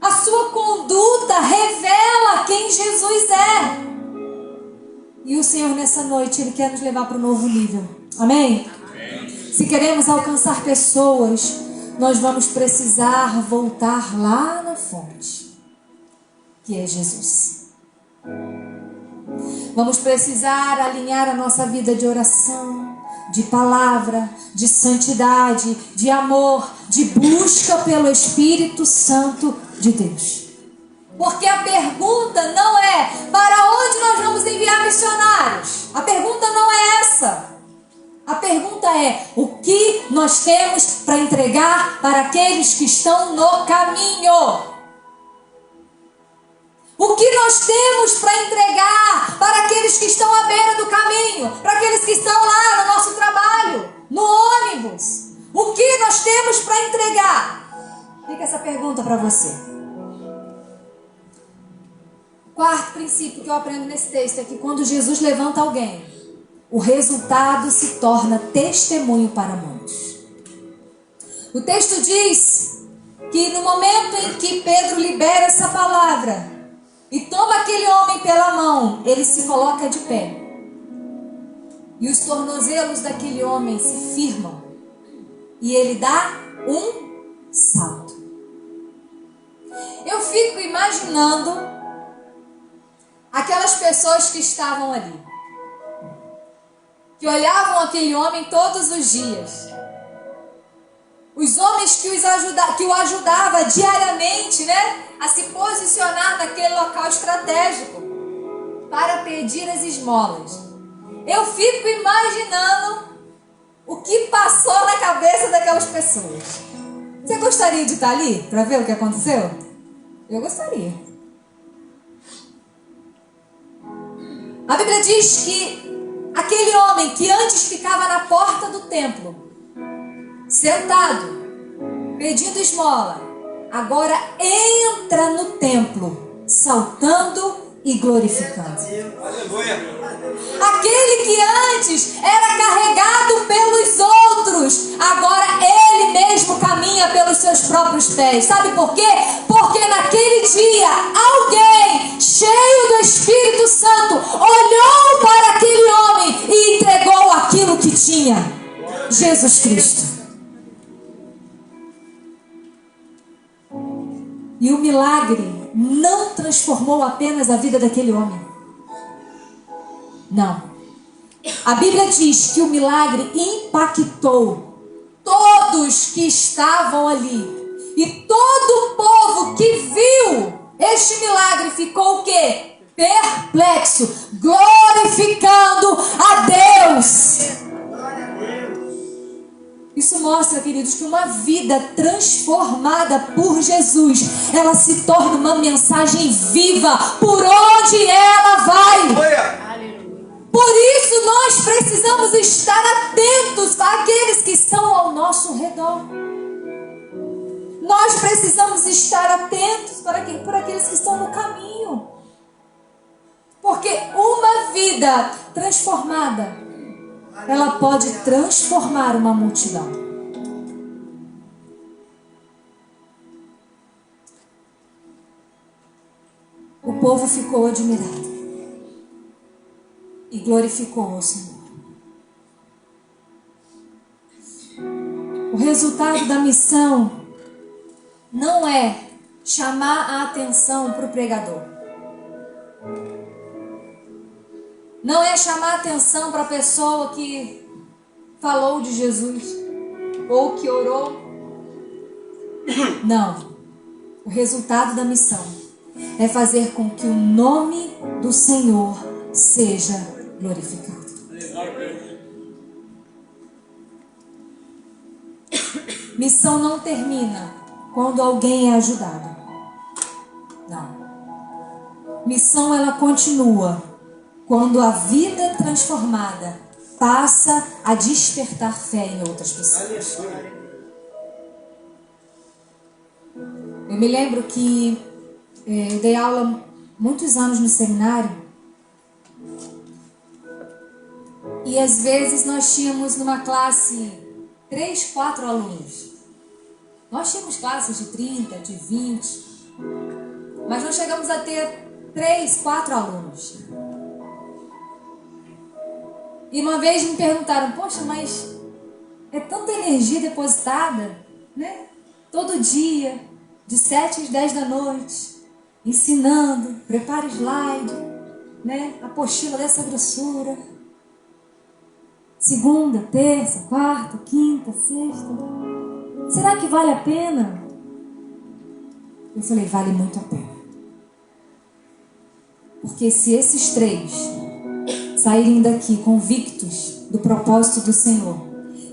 A sua conduta revela quem Jesus é. E o Senhor nessa noite, Ele quer nos levar para um novo nível. Amém? Amém. Se queremos alcançar pessoas, nós vamos precisar voltar lá na fonte. que é Jesus. Vamos precisar alinhar a nossa vida de oração, de palavra, de santidade, de amor, de busca pelo Espírito Santo de Deus. Porque a pergunta não é para onde nós vamos enviar missionários. A pergunta não é essa. A pergunta é o que nós temos para entregar para aqueles que estão no caminho. O que nós temos para entregar para aqueles que estão à beira do caminho, para aqueles que estão lá no nosso trabalho, no ônibus. O que nós temos para entregar? Fica essa pergunta para você. Quarto princípio que eu aprendo nesse texto é que quando Jesus levanta alguém, o resultado se torna testemunho para muitos. O texto diz que no momento em que Pedro libera essa palavra e toma aquele homem pela mão, ele se coloca de pé. E os tornozelos daquele homem se firmam. E ele dá um salto. Eu fico imaginando aquelas pessoas que estavam ali, que olhavam aquele homem todos os dias. Os homens que o ajudavam diariamente, né, a se posicionar naquele local estratégico para pedir as esmolas. Eu fico imaginando o que passou na cabeça daquelas pessoas. Você gostaria de estar ali para ver o que aconteceu? Eu gostaria. A Bíblia diz que aquele homem que antes ficava na porta do templo, sentado, pedindo esmola, agora entra no templo, saltando e glorificando. Aleluia. Aquele que antes era carregado pelos outros, agora ele mesmo caminha pelos seus próprios pés. Sabe por quê? Porque naquele dia alguém cheio do Espírito Santo olhou para aquele homem e entregou aquilo que tinha: Jesus Cristo. E o milagre não transformou apenas a vida daquele homem. Não. A Bíblia diz que o milagre impactou todos que estavam ali. E todo o povo que viu este milagre ficou o quê? Perplexo, glorificando a Deus. Isso mostra, queridos, que uma vida transformada por Jesus, ela se torna uma mensagem viva por onde ela vai. Por isso nós precisamos estar atentos àqueles que estão ao nosso redor. Nós precisamos estar atentos por aqueles que estão no caminho. Porque uma vida transformada, ela pode transformar uma multidão. O povo ficou admirado e glorificou ao Senhor. O resultado da missão não é chamar a atenção para o pregador. Não é chamar a atenção para a pessoa que falou de Jesus ou que orou. Não. O resultado da missão é fazer com que o nome do Senhor seja glorificado. Missão não termina quando alguém é ajudado. Não. Missão, ela continua quando a vida transformada passa a despertar fé em outras pessoas. Eu me lembro que eu dei aula muitos anos no seminário. E às vezes nós tínhamos numa classe 3, 4 alunos. Nós tínhamos classes de 30, de 20. Mas nós chegamos a ter 3, 4 alunos. E uma vez me perguntaram: poxa, mas é tanta energia depositada, né? Todo dia, de 7 às 10 da noite. ensinando, prepara slide, né? Apostila dessa grossura. Segunda, terça, quarta, quinta, sexta. Será que vale a pena? Eu falei, vale muito a pena. Porque se esses 3 saírem daqui convictos do propósito do Senhor,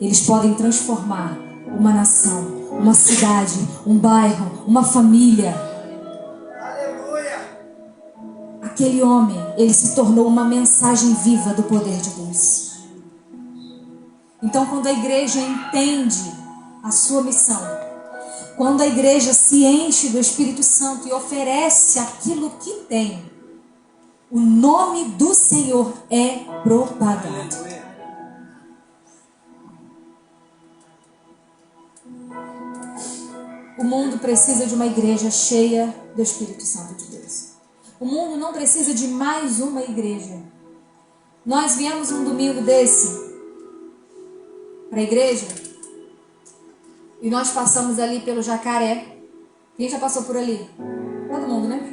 eles podem transformar uma nação, uma cidade, um bairro, uma família. Aleluia. Aquele homem, ele se tornou uma mensagem viva do poder de Deus. Então, quando a igreja entende a sua missão, quando a igreja se enche do Espírito Santo e oferece aquilo que tem, o nome do Senhor é propagado. O mundo precisa de uma igreja cheia do Espírito Santo de Deus. O mundo não precisa de mais uma igreja. Nós viemos um domingo desse para a igreja e nós passamos ali pelo Jacaré. Quem já passou por ali? Todo mundo, né?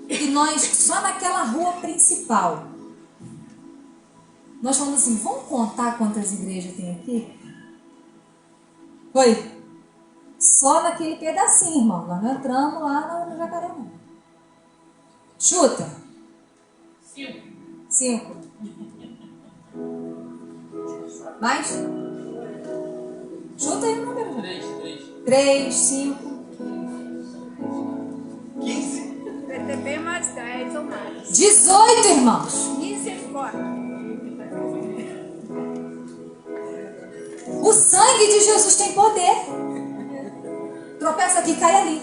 E nós, só naquela rua principal, nós falamos assim, vamos contar quantas igrejas tem aqui? Foi? Só naquele pedacinho, irmão. Nós não entramos lá no Jacaré, não. Chuta. 5. Mais? Chuta aí o número. 3, 5. 15. PTB mais 10 ou mais. 18, irmãos. Misericórdia. O sangue de Jesus tem poder. Tropeça aqui, cai ali.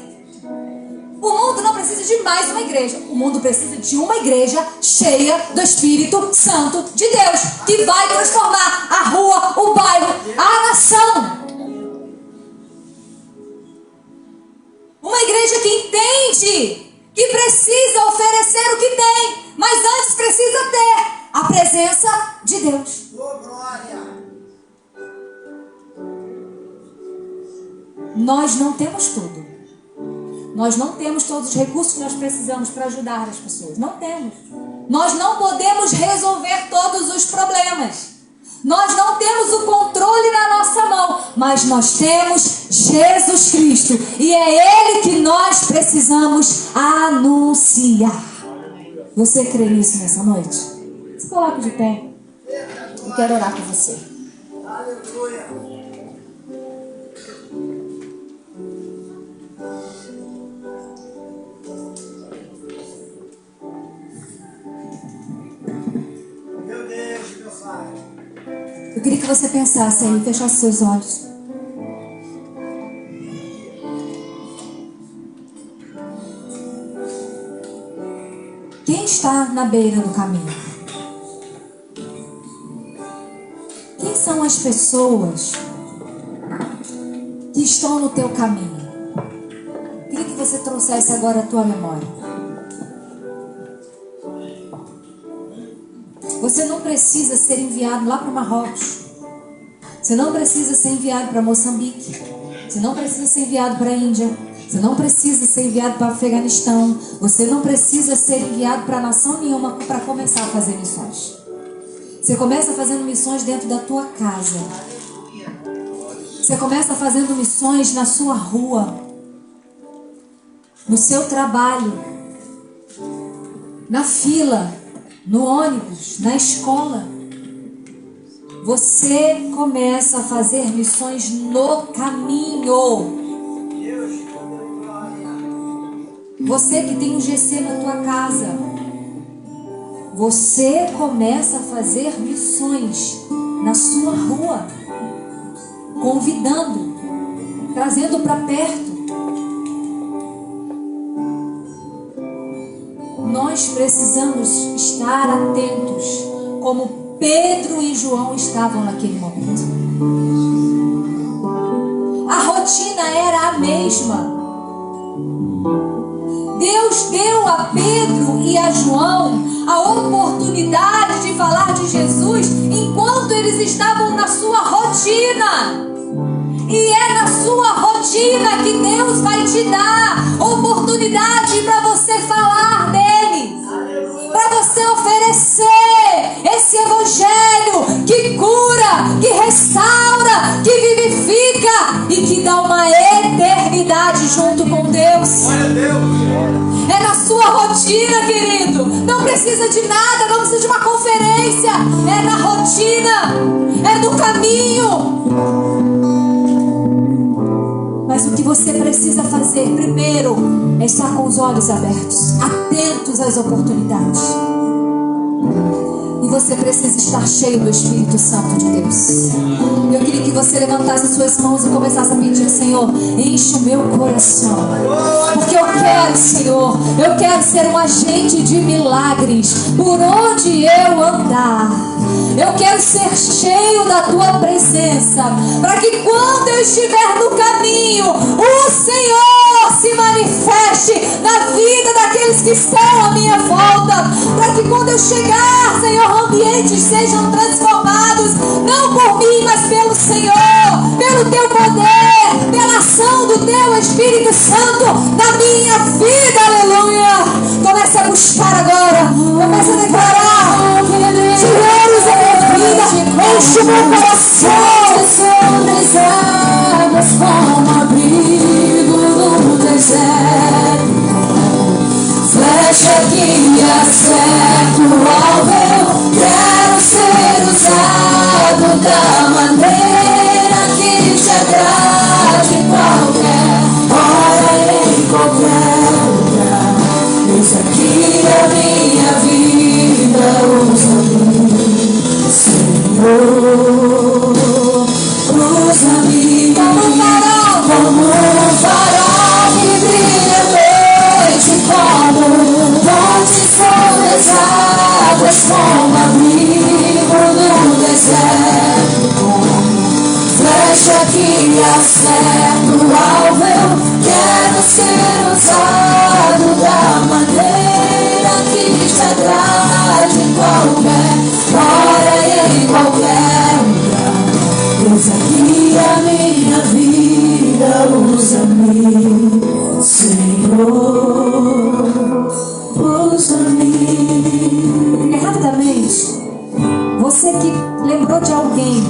O mundo não precisa de mais uma igreja. O mundo precisa de uma igreja cheia do Espírito Santo de Deus, que vai transformar a rua, o bairro, a nação. Uma igreja que entende que precisa oferecer o que tem, mas antes precisa ter a presença de Deus. Oh, glória. Nós não temos tudo. Nós não temos todos os recursos que nós precisamos para ajudar as pessoas. Não temos. Nós não podemos resolver todos os problemas. Nós não temos o controle na nossa mão. Mas nós temos Jesus Cristo. E é Ele que nós precisamos anunciar. Você crê nisso nessa noite? Se coloque de pé. Eu quero orar por você. Aleluia. Meu Deus, meu Pai. Eu queria que você pensasse aí, fechasse seus olhos. Quem está na beira do caminho? Quem são as pessoas que estão no teu caminho? Eu queria que você trouxesse agora a tua memória. Você não precisa ser enviado lá para Marrocos. Você não precisa ser enviado para Moçambique. Você não precisa ser enviado para a Índia. Você não precisa ser enviado para o Afeganistão. Você não precisa ser enviado para nação nenhuma para começar a fazer missões. Você começa fazendo missões dentro da tua casa. Você começa fazendo missões na sua rua, no seu trabalho, na fila, no ônibus, na escola. Você começa a fazer missões no caminho. Você que tem um GC na tua casa, você começa a fazer missões na sua rua, convidando, trazendo para perto. Nós precisamos estar atentos, como Pedro e João estavam naquele momento. A rotina era a mesma. Deus deu a Pedro e a João a oportunidade de falar de Jesus enquanto eles estavam na sua rotina. E é na sua rotina que Deus vai te te dá oportunidade para você falar dele, para você oferecer esse evangelho que cura, que restaura, que vivifica e que dá uma eternidade junto com Deus. É na sua rotina, querido. Não precisa de nada, não precisa de uma conferência. É na rotina, é no caminho. Mas o que você precisa fazer primeiro é estar com os olhos abertos, atentos às oportunidades. E você precisa estar cheio do Espírito Santo de Deus. Eu queria que você levantasse as suas mãos e começasse a pedir: Senhor, enche o meu coração. Porque eu quero, Senhor, eu quero ser um agente de milagres por onde eu andar. Eu quero ser cheio da tua presença, para que quando eu estiver no caminho, o Senhor se manifeste na vida daqueles que estão à minha volta, para que quando eu chegar, Senhor, ambientes sejam transformados, não por mim, mas pelo Senhor, pelo teu poder, pela ação do teu Espírito Santo na minha vida. Aleluia. Comece a buscar agora, comece a declarar: Senhor, usa a minha vida, enche o meu coração. Sobre as águas como abrigo no deserto, flecha que acerta o alvo. Quero ser usado da maneira que te agrade, em qualquer hora, em qualquer lugar. Eis aqui a minha vida, usa-me, Senhor, usa-me como um farol que brilha à noite, como ponte sobre as águas, como abrigo no deserto, como flecha que acerta o alvo. Eu quero ser usado da maneira que te agrade, em qualquer hora e em qualquer lugar. Eis aqui a minha vida, usa-me, Senhor, usa-me. E rapidamente, você que lembrou de alguém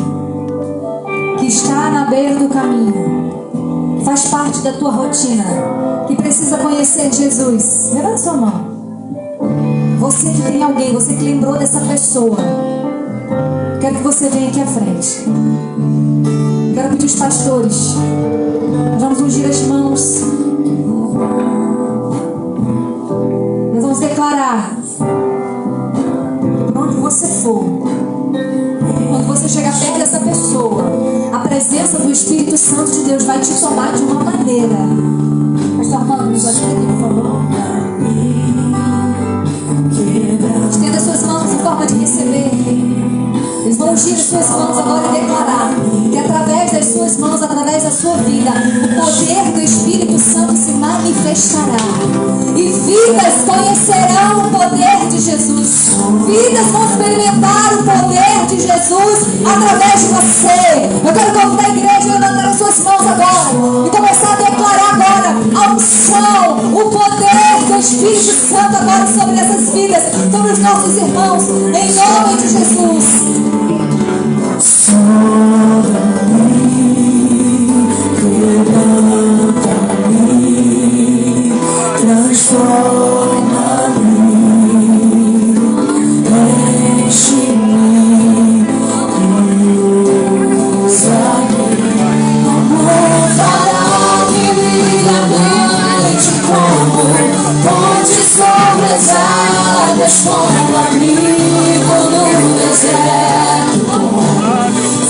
que está na beira do caminho, faz parte da tua rotina, que precisa conhecer Jesus, levanta sua mão. Você que tem alguém, você que lembrou dessa pessoa, quero que você venha aqui à frente. Quero pedir os pastores, nós vamos ungir as mãos. Nós vamos declarar: por onde você for, quando você chegar perto dessa pessoa, a presença do Espírito Santo de Deus vai te tomar de uma maneira. Pastor Armando, nos ajuda aqui, por favor. Estenda suas mãos em forma de receber. Eles vão ungir as suas mãos agora e declarar que através das suas mãos, através da sua vida, o poder do Espírito Santo se manifestará. E vidas conhecerão o poder de Jesus. Vidas vão experimentar o poder de Jesus através de você. Eu quero convidar a igreja a levantar as suas mãos agora e começar a declarar agora a unção, o poder do Espírito Santo agora sobre essas vidas, sobre os nossos irmãos, em nome de Jesus. Como amigo no deserto,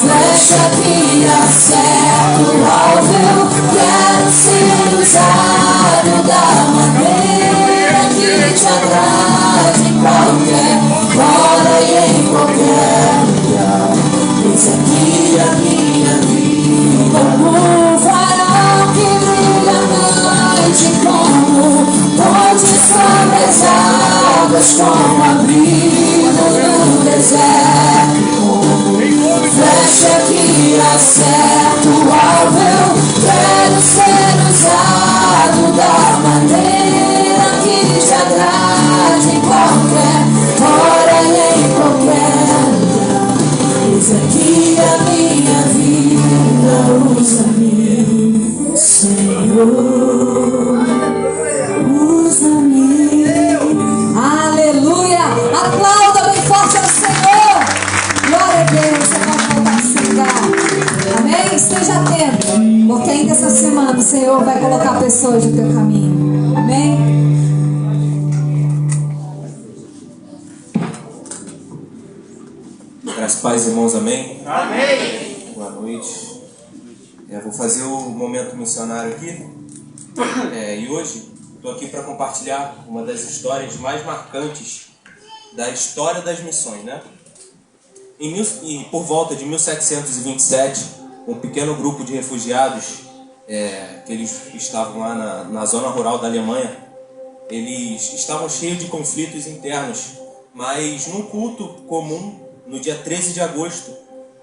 flecha que acerta o alvo. Eu quero ser usado da maneira que te agrade, em qualquer hora e em qualquer lugar. Eis aqui a minha vida, como um farol que brilha à noite, como ponte sobre as águas, como abrigo no deserto, como flecha que acerta o alvo. Eu quero ser usado Graças a paz, irmãos, amém? Amém. Boa noite. Vou fazer o momento missionário aqui. E hoje estou aqui para compartilhar uma das histórias mais marcantes da história das missões, né? Por volta de 1727, um pequeno grupo de refugiados, que eles estavam lá na zona rural da Alemanha, eles estavam cheios de conflitos internos, mas num culto comum, no dia 13 de agosto,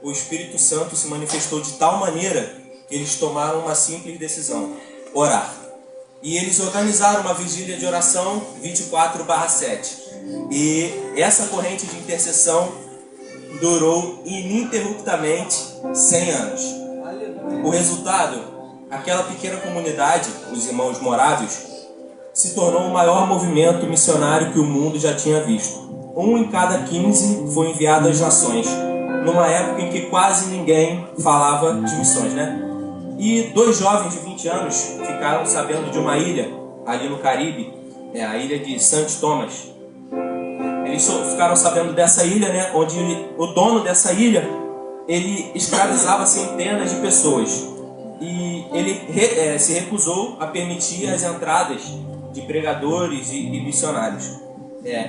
o Espírito Santo se manifestou de tal maneira que eles tomaram uma simples decisão: orar. E eles organizaram uma vigília de oração 24/7. E essa corrente de intercessão durou ininterruptamente 100 anos. O resultado, aquela pequena comunidade, os irmãos morávios, se tornou o maior movimento missionário que o mundo já tinha visto. 1 em cada 15 foi enviado às nações, numa época em que quase ninguém falava de missões, né? E 2 jovens de 20 anos ficaram sabendo de uma ilha ali no Caribe, a ilha de St. Thomas. Eles ficaram sabendo dessa ilha, né, onde o dono dessa ilha, ele escravizava centenas de pessoas. E ele se recusou a permitir as entradas de pregadores e missionários.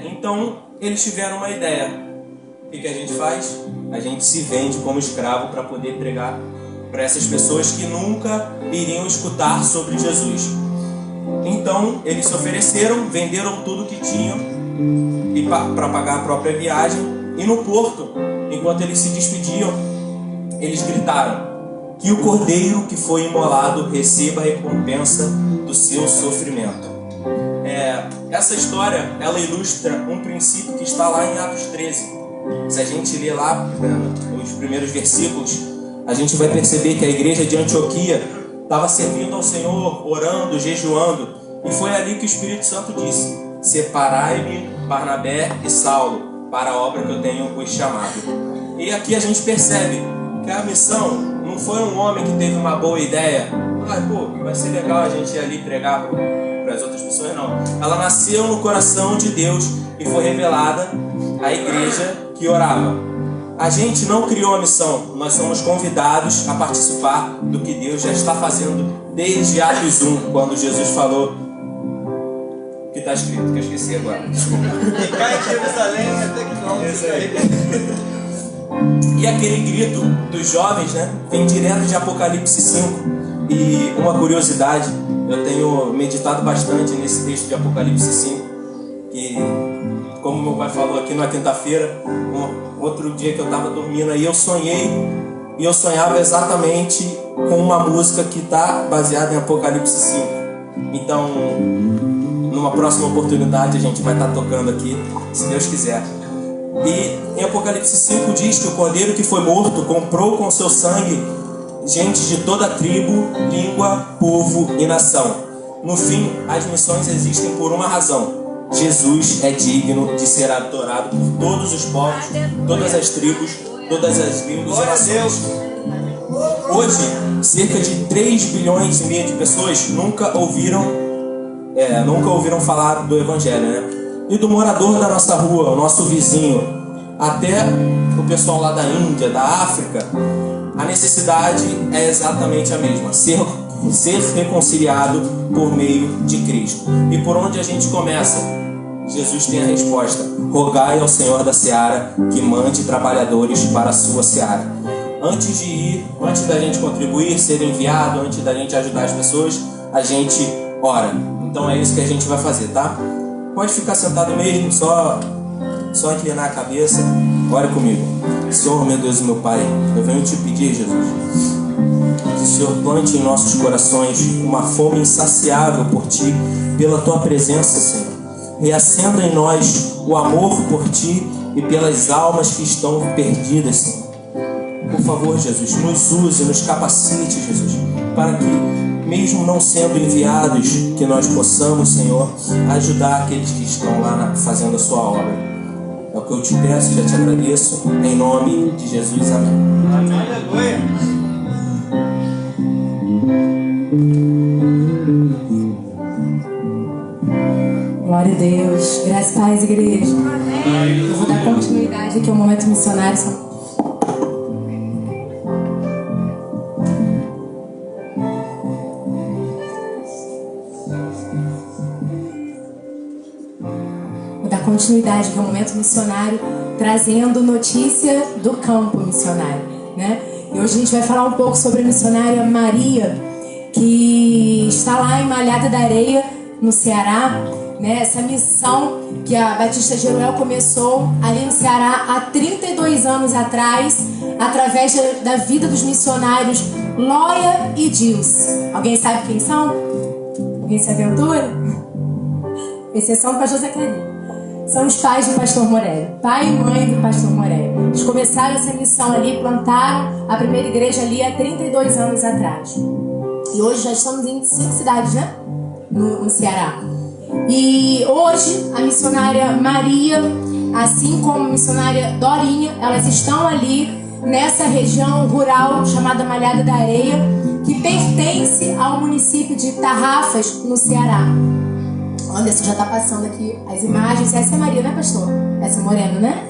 Então, eles tiveram uma ideia. O que a gente faz? A gente se vende como escravo para poder pregar para essas pessoas que nunca iriam escutar sobre Jesus. Então, eles se ofereceram, venderam tudo que tinham para pagar a própria viagem. E no porto, enquanto eles se despediam, eles gritaram: que o cordeiro que foi imolado receba a recompensa do seu sofrimento. Essa história, ela ilustra um princípio que está lá em Atos 13. Se a gente ler lá os primeiros versículos, a gente vai perceber que a igreja de Antioquia estava servindo ao Senhor, orando, jejuando. E foi ali que o Espírito Santo disse: separai-me Barnabé e Saulo para a obra que eu tenho os chamado. E aqui a gente percebe que a missão não foi um homem que teve uma boa ideia. Vai ser legal a gente ir ali pregar para as outras pessoas, não. Ela nasceu no coração de Deus e foi revelada à igreja que orava. A gente não criou a missão, nós somos convidados a participar do que Deus já está fazendo desde Atos 1, quando Jesus falou o que está escrito, que eu esqueci agora, desculpa. Ficar em Jerusalém até que não. Isso aí. E aquele grito dos jovens, né, vem direto de Apocalipse 5. E uma curiosidade, eu tenho meditado bastante nesse texto de Apocalipse 5, que, como meu pai falou aqui na quinta-feira, outro dia que eu estava dormindo aí, eu sonhei, e eu sonhava exatamente com uma música que está baseada em Apocalipse 5. Então, numa próxima oportunidade, a gente vai estar tocando aqui, se Deus quiser. E em Apocalipse 5 diz que o cordeiro que foi morto comprou com seu sangue gente de toda tribo, língua, povo e nação. No fim, as missões existem por uma razão: Jesus é digno de ser adorado por todos os povos, todas as tribos, todas as línguas e nações. Hoje, cerca de 3 bilhões e meio de pessoas nunca ouviram falar do Evangelho, né? E do morador da nossa rua, o nosso vizinho, até o pessoal lá da Índia, da África, a necessidade é exatamente a mesma: ser reconciliado por meio de Cristo. E por onde a gente começa? Jesus tem a resposta: rogai ao Senhor da seara que mande trabalhadores para a sua seara. Antes de ir, antes da gente contribuir, ser enviado, antes da gente ajudar as pessoas, a gente ora. Então é isso que a gente vai fazer, tá? Pode ficar sentado mesmo, só inclinar a cabeça. Ore comigo. Senhor, meu Deus e meu Pai, eu venho te pedir, Jesus, que o Senhor plante em nossos corações uma fome insaciável por Ti, pela Tua presença, Senhor. Reacenda em nós o amor por Ti e pelas almas que estão perdidas, Senhor. Por favor, Jesus, nos use, nos capacite, Jesus, para que, mesmo não sendo enviados, que nós possamos, Senhor, ajudar aqueles que estão lá fazendo a Sua obra. É o que eu te peço, já te agradeço, em nome de Jesus, amém. Aleluia. Glória a Deus. Graças a Deus, igreja. Eu vou dar continuidade aqui ao momento missionário. continuidade, que é o Momento Missionário, trazendo notícia do campo missionário, né? E hoje a gente vai falar um pouco sobre a missionária Maria, que está lá em Malhada da Areia, no Ceará, né? Essa missão que a Batista Jeruel começou ali no Ceará há 32 anos atrás, através da vida dos missionários Lóia e Dilce. Alguém sabe quem são? Alguém se aventura? Exceção do pastor Zacarias. São os pais do pastor Morelli, pai e mãe do pastor Morelli. Eles começaram essa missão ali, plantaram a primeira igreja ali há 32 anos atrás. E hoje já estamos em 5 cidades, né? No Ceará. E hoje a missionária Maria, assim como a missionária Dorinha, elas estão ali nessa região rural chamada Malhada da Areia, que pertence ao município de Tarrafas, no Ceará. O Anderson já está passando aqui as imagens. Essa é a Maria, né, pastor? Essa é Moreno, né?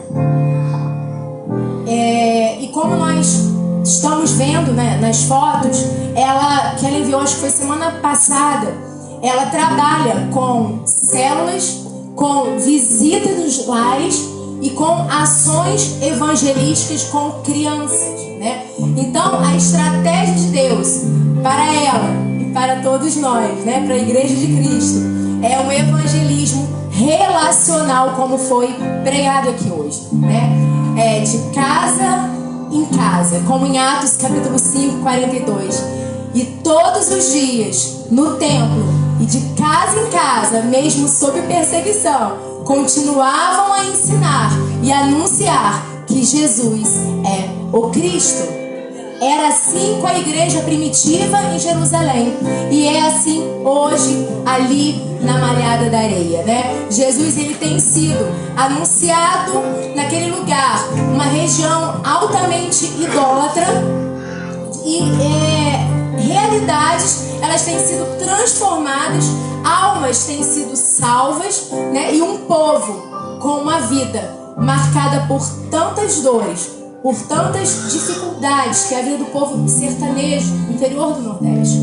E como nós estamos vendo, né, nas fotos, que ela enviou, acho que foi semana passada, ela trabalha com células, com visitas nos lares e com ações evangelísticas com crianças, né? Então, a estratégia de Deus para ela e para todos nós, né, para a Igreja de Cristo, é um evangelismo relacional, como foi pregado aqui hoje, né? De casa em casa, como em Atos capítulo 5, 42. E todos os dias, no templo, e de casa em casa, mesmo sob perseguição, continuavam a ensinar e anunciar que Jesus é o Cristo. Era assim com a igreja primitiva em Jerusalém. E é assim hoje, ali na Malhada da Areia, né? Jesus, ele tem sido anunciado naquele lugar, uma região altamente idólatra. E realidades, elas têm sido transformadas, almas têm sido salvas, né? E um povo com uma vida marcada por tantas dores, por tantas dificuldades que é a vida do povo sertanejo, interior do Nordeste.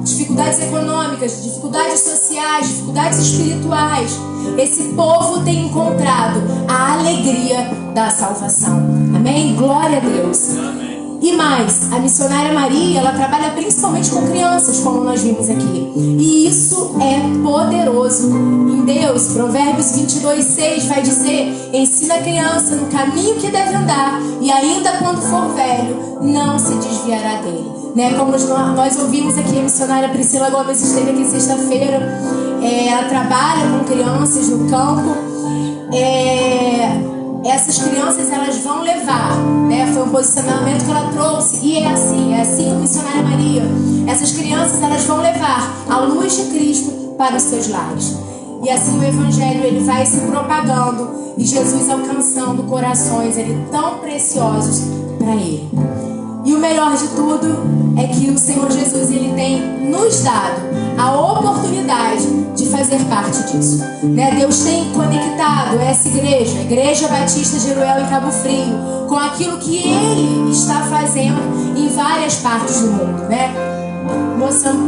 Dificuldades econômicas, dificuldades sociais, dificuldades espirituais. Esse povo tem encontrado a alegria da salvação. Amém? Glória a Deus. Amém. E mais, a missionária Maria, ela trabalha principalmente com crianças, como nós vimos aqui. E isso é poderoso em Deus. Provérbios 22:6 vai dizer: ensina a criança no caminho que deve andar, e ainda quando for velho, não se desviará dele. Né? Como nós ouvimos aqui, a missionária Priscila Gomes esteve aqui sexta-feira. Ela trabalha com crianças no campo. Essas crianças, elas vão levar, né? Foi um posicionamento que ela trouxe. E é assim com a missionária Maria. Essas crianças, elas vão levar a luz de Cristo para os seus lares. E assim o Evangelho, ele vai se propagando e Jesus alcançando corações tão preciosos para Ele. E o melhor de tudo é que o Senhor Jesus, ele tem nos dado a oportunidade de fazer parte disso, né? Deus tem conectado essa igreja, a Igreja Batista Jeruel em Cabo Frio, com aquilo que Ele está fazendo em várias partes do mundo, né?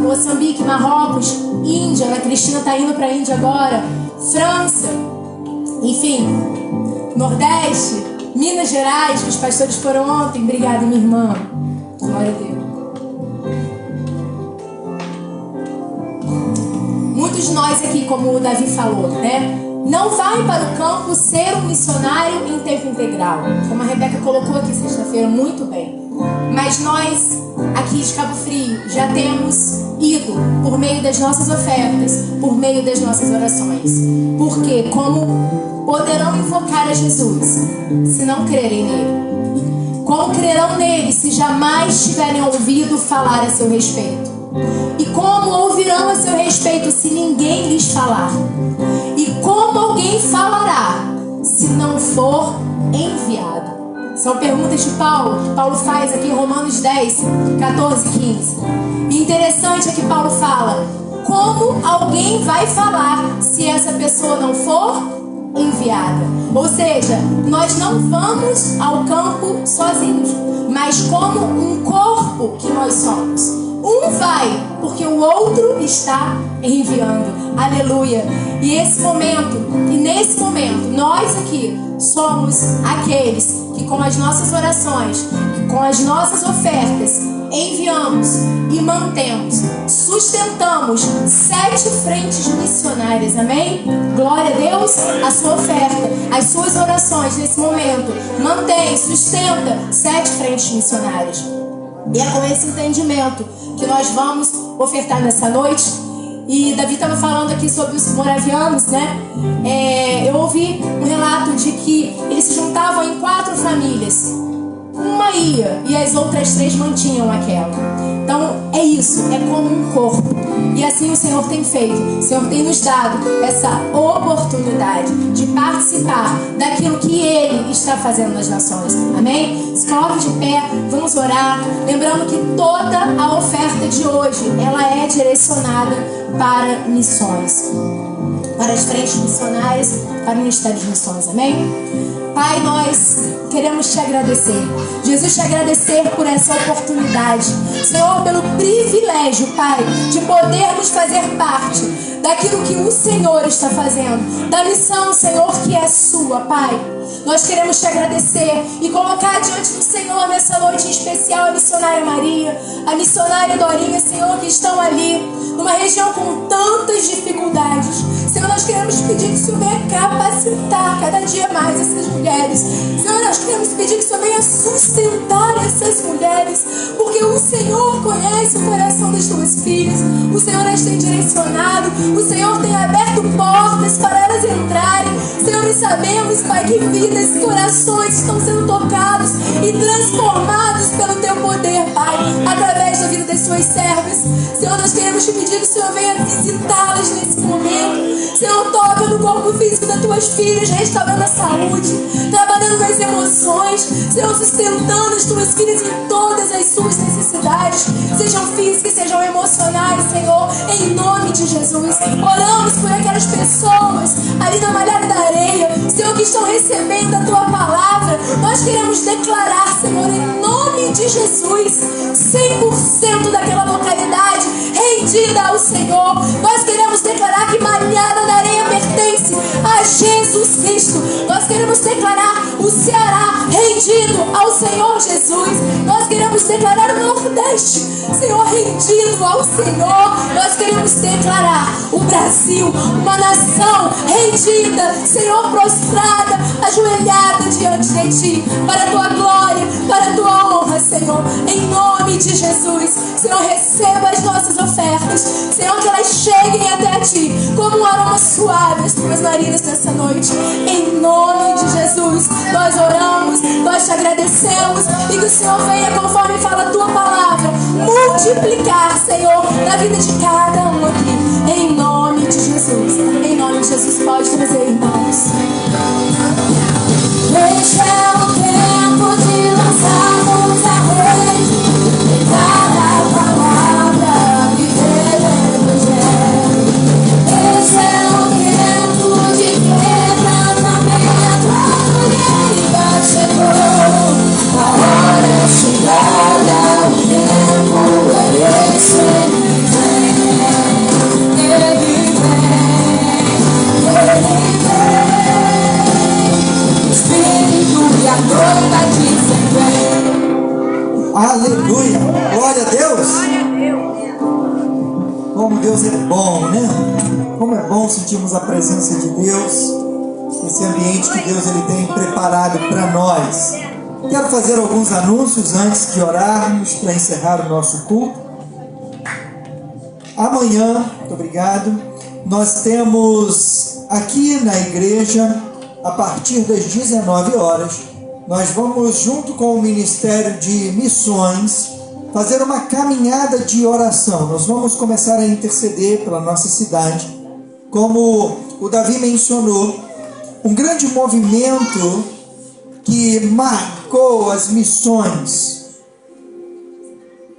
Moçambique, Marrocos, Índia, a Cristina está indo para a Índia agora, França, enfim, Nordeste, Minas Gerais, que os pastores foram ontem. Obrigada, minha irmã. Glória a Deus. Muitos de nós aqui, como o Davi falou, né? Não vai para o campo ser um missionário em tempo integral. Como a Rebeca colocou aqui sexta-feira, muito bem. Mas nós, aqui de Cabo Frio, já temos ido por meio das nossas ofertas, por meio das nossas orações. Porque como poderão invocar a Jesus se não crerem nele? Como crerão nele se jamais tiverem ouvido falar a seu respeito? E como ouvirão a seu respeito se ninguém lhes falar? E como alguém falará se não for enviado? São perguntas de Paulo, que Paulo faz aqui em Romanos 10, 14 e 15. E interessante é que Paulo fala: como alguém vai falar se essa pessoa não for enviada? Ou seja, nós não vamos ao campo sozinhos, mas como um corpo que nós somos. Um vai, porque o outro está enviando. Aleluia. E nesse momento, nós aqui somos aqueles que com as nossas orações, com as nossas ofertas, enviamos e mantemos, sustentamos 7 frentes missionárias, amém? Glória a Deus, a sua oferta, as suas orações nesse momento, mantém, sustenta 7 frentes missionárias. E é com esse entendimento que nós vamos ofertar nessa noite. E Davi estava falando aqui sobre os moravianos, né? Eu ouvi um relato de que eles se juntavam em 4 famílias. Uma ia e as outras 3 mantinham aquela. Então é isso, é como um corpo. E assim o Senhor tem feito. O Senhor tem nos dado essa oportunidade de participar daquilo que Ele está fazendo nas nações. Amém? Se coloque de pé, vamos orar. Lembrando que toda a oferta de hoje, ela é direcionada para missões, para as frentes missionárias, para o Ministério de Missões. Amém? Pai, nós queremos te agradecer. Jesus, te agradecer por essa oportunidade. Senhor, pelo privilégio, Pai, de podermos fazer parte daquilo que o Senhor está fazendo, da missão, Senhor, que é sua, Pai. Nós queremos te agradecer e colocar diante do Senhor nessa noite em especial a missionária Maria, a missionária Dorinha, Senhor, que estão ali numa região com tantas dificuldades. Senhor, nós queremos pedir que o Senhor venha capacitar cada dia mais essas mulheres. Senhor, nós queremos pedir que o Senhor venha sustentar essas mulheres, porque o Senhor conhece o coração das tuas filhas. O Senhor as tem direcionado, o Senhor tem aberto portas para elas entrarem. Senhor, e sabemos, Pai, que vidas e corações estão sendo tocados e transformados pelo teu poder, Pai, através da vida das suas servas. Senhor, nós queremos te pedir que o Senhor venha visitá-las nesse momento. Senhor, toca no corpo físico das tuas filhas, restaurando a saúde, trabalhando nas emoções. Senhor, sustentando as tuas filhas em todas as suas necessidades, sejam físicas, sejam emocionais, Senhor, em nome de Jesus. Oramos por aquelas pessoas ali na Malhada da Areia, Senhor, que estão recebendo a tua palavra. Nós queremos declarar, Senhor, em nome de Jesus, 100% daquela localidade rendida ao Senhor. Nós queremos declarar que Malhada da Areia pertence a Jesus Cristo. Nós queremos declarar o Ceará rendido ao Senhor Jesus. Nós queremos declarar o Nordeste, Senhor, rendido ao Senhor. Nós queremos declarar o Brasil, uma nação rendida, Senhor, prostrada, ajoelhada diante de Ti, para a Tua glória, para a Tua honra, Senhor, em nome de Jesus. Senhor, receba as nossas ofertas, Senhor, que elas cheguem até Ti como um aroma suave às Tuas narinas nessa noite, em nome de Jesus. Nós oramos, nós te agradecemos e que o Senhor venha, conforme fala a Tua palavra, multiplicar, Senhor, na vida de cada um aqui, em nome de Jesus. Em nome de Jesus, pode trazer, irmãos. Este é o tempo de lançarmos a rede, pregar a palavra, viver o Evangelho. Este é o tempo de quebrantamento, a colheita chegou, a hora é chegada, o tempo é esse. Ele vem, Espírito e a noite vem. Aleluia! Glória a Deus! Como Deus é bom, né? Como é bom sentirmos a presença de Deus, esse ambiente que Deus ele tem preparado para nós. Quero fazer alguns anúncios antes de orarmos para encerrar o nosso culto. Amanhã, muito obrigado, nós temos aqui na igreja, a partir das 19 horas, nós vamos, junto com o Ministério de Missões, fazer uma caminhada de oração. Nós vamos começar a interceder pela nossa cidade. Como o Davi mencionou, um grande movimento que marcou as missões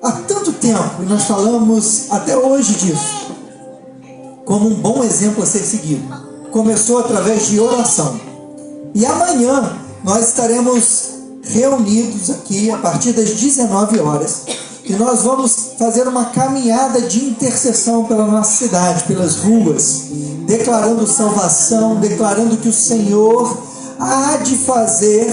há tanto tempo, e nós falamos até hoje disso, como um bom exemplo a ser seguido. Começou através de oração. E amanhã nós estaremos reunidos aqui a partir das 19 horas e nós vamos fazer uma caminhada de intercessão pela nossa cidade, pelas ruas, declarando salvação, declarando que o Senhor há de fazer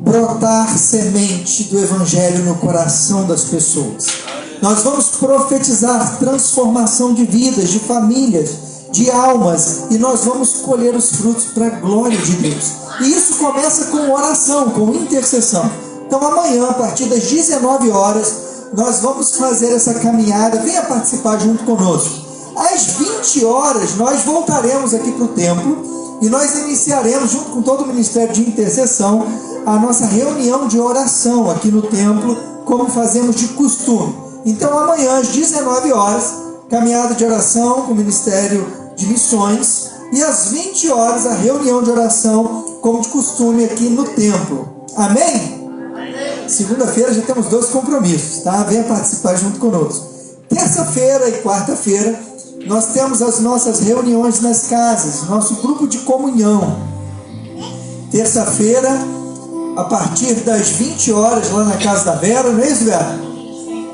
brotar semente do Evangelho no coração das pessoas. Nós vamos profetizar transformação de vidas, de famílias, de almas, e nós vamos colher os frutos para a glória de Deus. E isso começa com oração, com intercessão. Então amanhã, a partir das 19 horas, nós vamos fazer essa caminhada. Venha participar junto conosco. Às 20 horas, nós voltaremos aqui para o templo e nós iniciaremos, junto com todo o Ministério de Intercessão, a nossa reunião de oração aqui no templo, como fazemos de costume. Então amanhã, às 19 horas, caminhada de oração com o Ministério de Missões, e às 20 horas, a reunião de oração, como de costume, aqui no templo. Amém? Segunda-feira já temos 2 compromissos, tá? Venha participar junto conosco. Terça-feira e quarta-feira nós temos as nossas reuniões nas casas, nosso grupo de comunhão. Terça-feira, a partir das 20 horas, lá na casa da Vera, não é isso, Vera?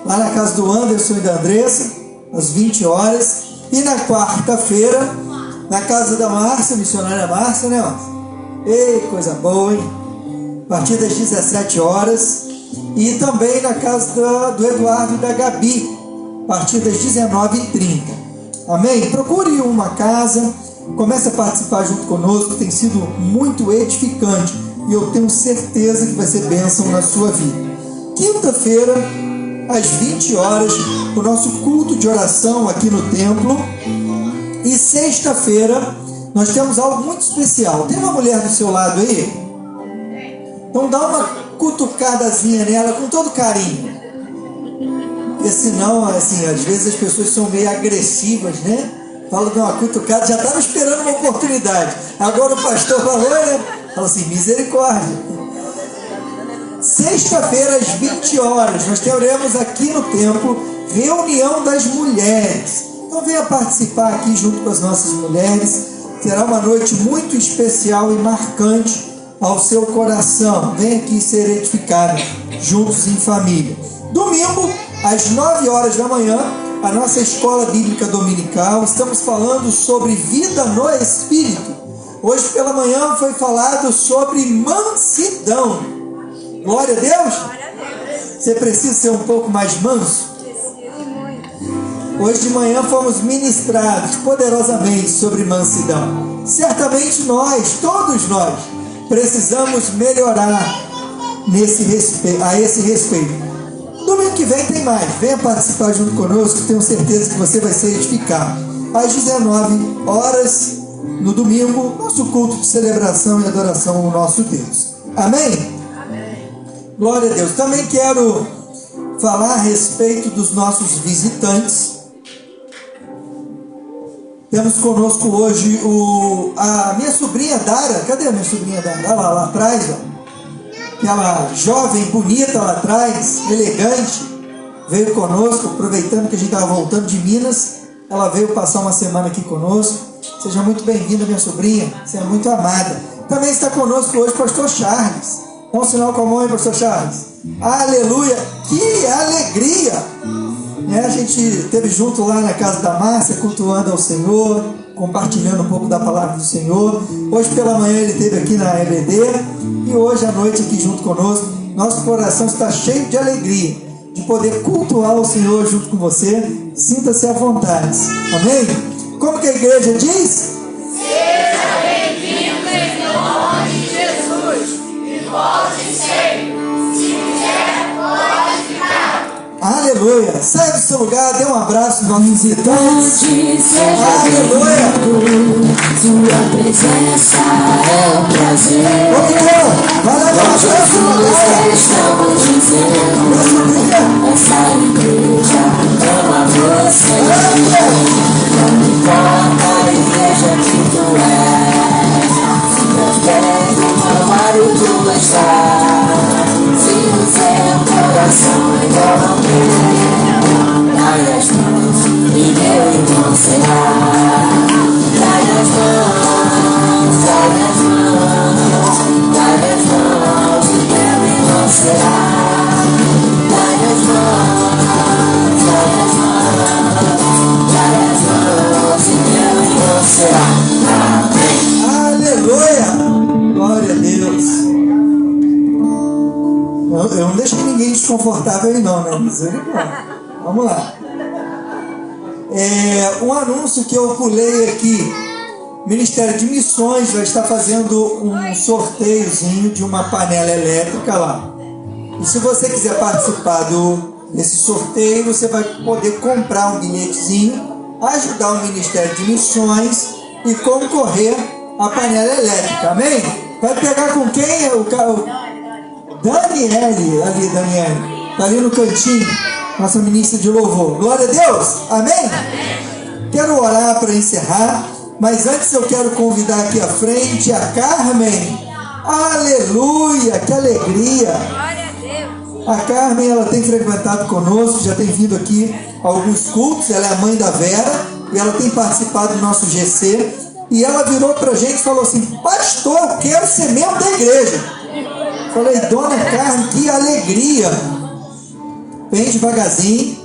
Lá na casa do Anderson e da Andressa, às 20 horas. E na quarta-feira, na casa da Márcia, missionária Márcia, né, Márcia? Ei, coisa boa, hein? A partir das 17 horas. E também na casa do Eduardo e da Gabi, a partir das 19h30. Amém? Procure uma casa, comece a participar junto conosco, tem sido muito edificante e eu tenho certeza que vai ser bênção na sua vida. Quinta-feira, às 20 horas, o nosso culto de oração aqui no templo. E sexta-feira, nós temos algo muito especial. Tem uma mulher do seu lado aí? Então dá uma cutucadazinha nela com todo carinho. Porque senão, assim, às vezes as pessoas são meio agressivas, né? Fala de uma cutucada, já estava esperando uma oportunidade. Agora o pastor falou, né? Fala assim, misericórdia. Sexta-feira, às 20 horas, nós teremos aqui no templo reunião das mulheres. Então venha participar aqui junto com as nossas mulheres. Será uma noite muito especial e marcante ao seu coração. Venha aqui ser edificado juntos em família. Domingo, às 9 horas da manhã, a nossa escola bíblica dominical. Estamos falando sobre vida no Espírito. Hoje pela manhã foi falado sobre mansidão. Glória a Deus. Você precisa ser um pouco mais manso? Hoje de manhã fomos ministrados poderosamente sobre mansidão. Certamente nós, todos nós, precisamos melhorar a esse respeito. Domingo que vem tem mais. Venha participar junto conosco. Tenho certeza que você vai ser edificado. Às 19 horas, no domingo, nosso culto de celebração e adoração ao nosso Deus. Amém? Amém. Glória a Deus. Também quero falar a respeito dos nossos visitantes. Temos conosco hoje a minha sobrinha Dara. Cadê a minha sobrinha Dara? Olha lá atrás, ó. Aquela jovem bonita lá atrás, elegante, veio conosco, aproveitando que a gente estava voltando de Minas. Ela veio passar uma semana aqui conosco. Seja muito bem-vinda, minha sobrinha. Você é muito amada. Também está conosco hoje o pastor Charles. Dá um sinal com a mão aí, pastor Charles. Aleluia! Que alegria! A gente esteve junto lá na casa da Márcia, cultuando ao Senhor, compartilhando um pouco da palavra do Senhor. Hoje pela manhã ele esteve aqui na EBD e hoje à noite aqui junto conosco. Nosso coração está cheio de alegria de poder cultuar o Senhor junto com você. Sinta-se à vontade. Amém? Como que a igreja diz? Seja bem-vindo em nome de Jesus e volte sempre. Se quiser, pode ficar. Aleluia! Sai do seu lugar, dê um abraço nos nossos visitantes. Aleluia! Sua presença é um prazer. Vai lá, Jesus, estamos dizendo, essa igreja ama você. Não importa a igreja que tu és, se perto do armário tu estás. Se o seu coração é igual ao meu, dai as mãos e meu irmão será. Dai as mãos, dai as mãos, dai as mãos e meu irmão será. Dai as mãos. desconfortável aí não, né? Misericórdia. Vamos lá. Um anúncio que eu pulei aqui. Ministério de Missões vai estar fazendo um sorteiozinho de uma panela elétrica lá. E se você quiser participar desse sorteio, você vai poder comprar um bilhetezinho, ajudar o Ministério de Missões e concorrer à panela elétrica. Amém? Vai pegar com quem? O Daniele, ali, Daniele. Está ali no cantinho, nossa ministra de louvor. Glória a Deus. Amém? Quero orar para encerrar, mas antes eu quero convidar aqui à frente a Carmen. Aleluia, que alegria. A Carmen, ela tem frequentado conosco, já tem vindo aqui a alguns cultos. Ela é a mãe da Vera e ela tem participado do nosso GC. E ela virou pra gente e falou assim: pastor, eu quero ser membro da igreja. Falei: dona Carmen, que alegria. Bem devagarzinho.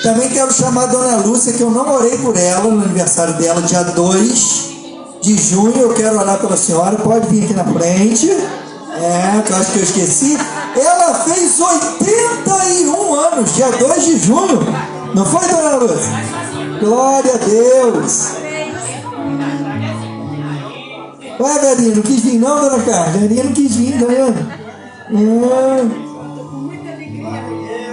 Também quero chamar a dona Lúcia, que eu não orei por ela no aniversário dela, dia 2 de junho. Eu quero orar pela senhora. Pode vir aqui na frente. Que eu acho que eu esqueci. Ela fez 81 anos, dia 2 de junho. Não foi, dona Lúcia? Glória a Deus. Ué, Verinha, não quis vir não, dona Carla? Verinha não quis vir, Daiane.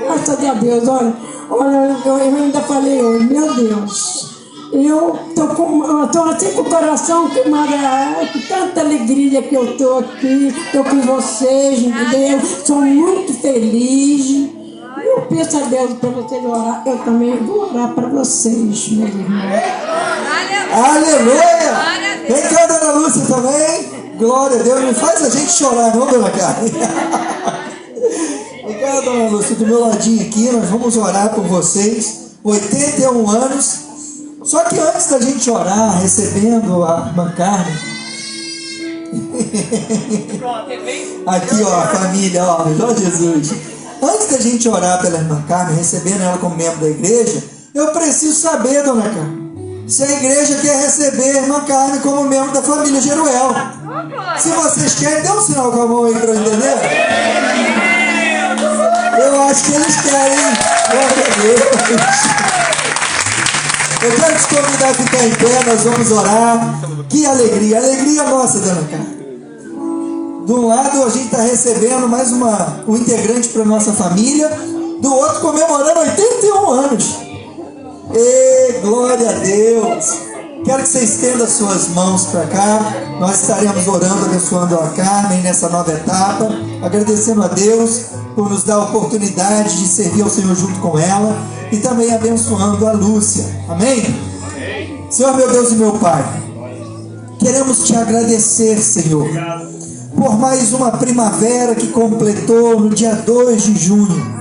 Graças a Deus, olha, eu ainda falei hoje, meu Deus, eu tô assim com o coração queimado, com tanta alegria que eu tô aqui, tô com vocês, entendeu? Sou muito feliz. Eu peço a Deus para vocês orar, eu também vou orar para vocês, meus irmãos. Aleluia! Vem cá, dona Lúcia, também. Glória a Deus, não faz a gente chorar não, dona Carmen. Vem cá, dona Lúcia, do meu ladinho aqui, nós vamos orar por vocês. 81 anos. Só que antes da gente orar, recebendo a irmã Carmen, aqui ó, a família, ó, Jesus. Antes da gente orar pela irmã Carmen, recebendo ela como membro da igreja, eu preciso saber, dona Carmen, se a igreja quer receber a irmã Carmen como membro da família Jeruel. Se vocês querem, dê um sinal com a mão aí para eu entender. Eu acho que eles querem. Glória a Deus. Eu quero te convidar a ficar em pé, nós vamos orar. Que alegria, alegria nossa, dona Carmen. De um lado a gente está recebendo mais um integrante para nossa família, do outro comemorando 81 anos. E glória a Deus. Quero que você estenda suas mãos para cá. Nós estaremos orando, abençoando a Carmen nessa nova etapa, agradecendo a Deus por nos dar a oportunidade de servir ao Senhor junto com ela e também abençoando a Lúcia. Amém? Senhor, meu Deus e meu Pai, queremos te agradecer, Senhor, por mais uma primavera que completou no dia 2 de junho.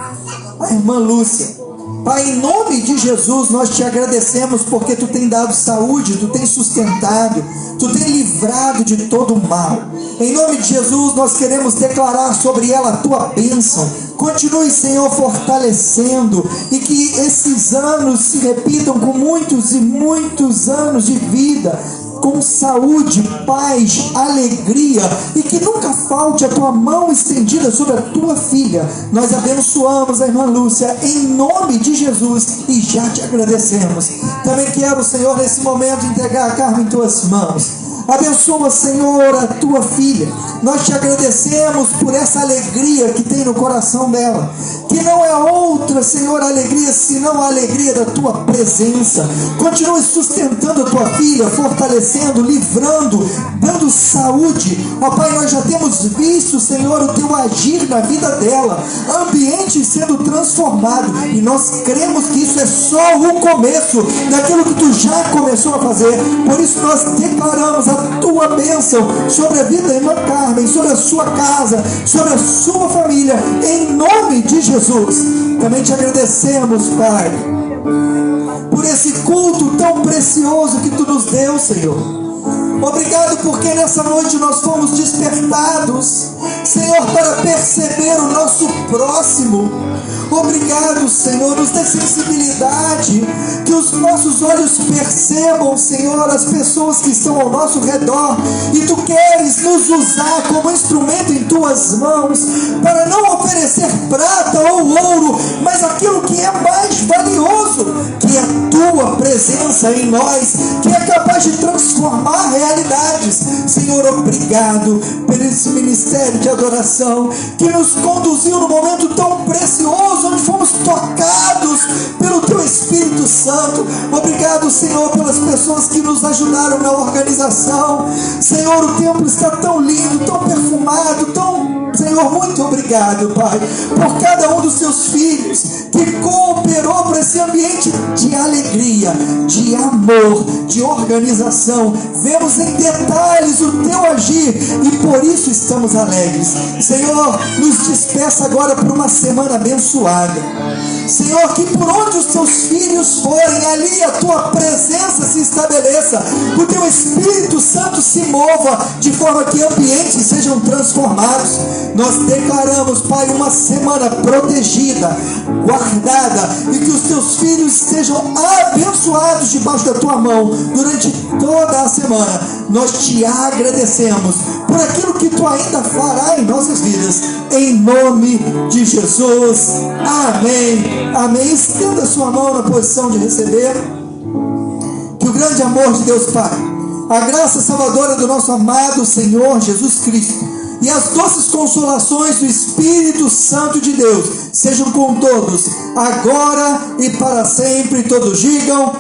A irmã Lúcia, Pai, em nome de Jesus, nós te agradecemos porque Tu tem dado saúde, Tu tem sustentado, Tu tem livrado de todo o mal. Em nome de Jesus, nós queremos declarar sobre ela a Tua bênção. Continue, Senhor, fortalecendo e que esses anos se repitam com muitos e muitos anos de vida, com saúde, paz, alegria, e que nunca falte a Tua mão estendida sobre a Tua filha. Nós abençoamos a irmã Lúcia em nome de Jesus e já te agradecemos. Também quero, Senhor, nesse momento entregar a Carmen em Tuas mãos. Abençoa, Senhor, a Tua filha. Nós te agradecemos por essa alegria que tem no coração dela, que não é outra, Senhor, alegria, senão a alegria da Tua presença. Continue sustentando a Tua filha, fortalecendo, livrando, dando saúde. Ó Pai, nós já temos visto, Senhor, o Teu agir na vida dela, ambiente sendo transformado, e nós cremos que isso é só o começo daquilo que Tu já começou a fazer. Por isso nós declaramos a Tua bênção sobre a vida da irmã Carmen, sobre a sua casa, sobre a sua família, em nome de Jesus. Também te agradecemos, Pai, por esse culto tão precioso que Tu nos deu, Senhor. Obrigado porque nessa noite nós fomos despertados Senhor, para perceber o nosso próximo. Obrigado, Senhor, nos dê sensibilidade, que os nossos olhos percebam, Senhor, as pessoas que estão ao nosso redor, e Tu queres nos usar como instrumento em Tuas mãos, para não oferecer prata ou ouro, mas aquilo que é mais valioso, que é a Tua presença em nós, que é capaz de transformar realidades. Senhor, obrigado por esse ministério de adoração, que nos conduziu num momento tão precioso, onde fomos tocados pelo Teu Espírito Santo. Obrigado, Senhor, pelas pessoas que nos ajudaram na organização. Senhor, o templo está tão lindo, tão perfumado, Senhor, muito obrigado, Pai, por cada um dos Teus filhos que cooperou para esse ambiente de alegria, de amor, de organização. Vemos em detalhes o Teu agir e por isso estamos alegres. Senhor, nos despeça agora por uma semana abençoada. Senhor, que por onde os Teus filhos forem, ali a Tua presença se estabeleça, o Teu Espírito Santo se mova, de forma que ambientes sejam transformados. Nós declaramos, Pai, uma semana protegida, guardada, e que os Teus filhos sejam abençoados debaixo da Tua mão durante toda a semana. Nós Te agradecemos por aquilo que Tu ainda fará em nossas vidas, em nome de Jesus. Amém. Amém. Estenda a sua mão na posição de receber. Que o grande amor de Deus Pai, a graça salvadora do nosso amado Senhor Jesus Cristo e as doces consolações do Espírito Santo de Deus sejam com todos, agora e para sempre. Todos digam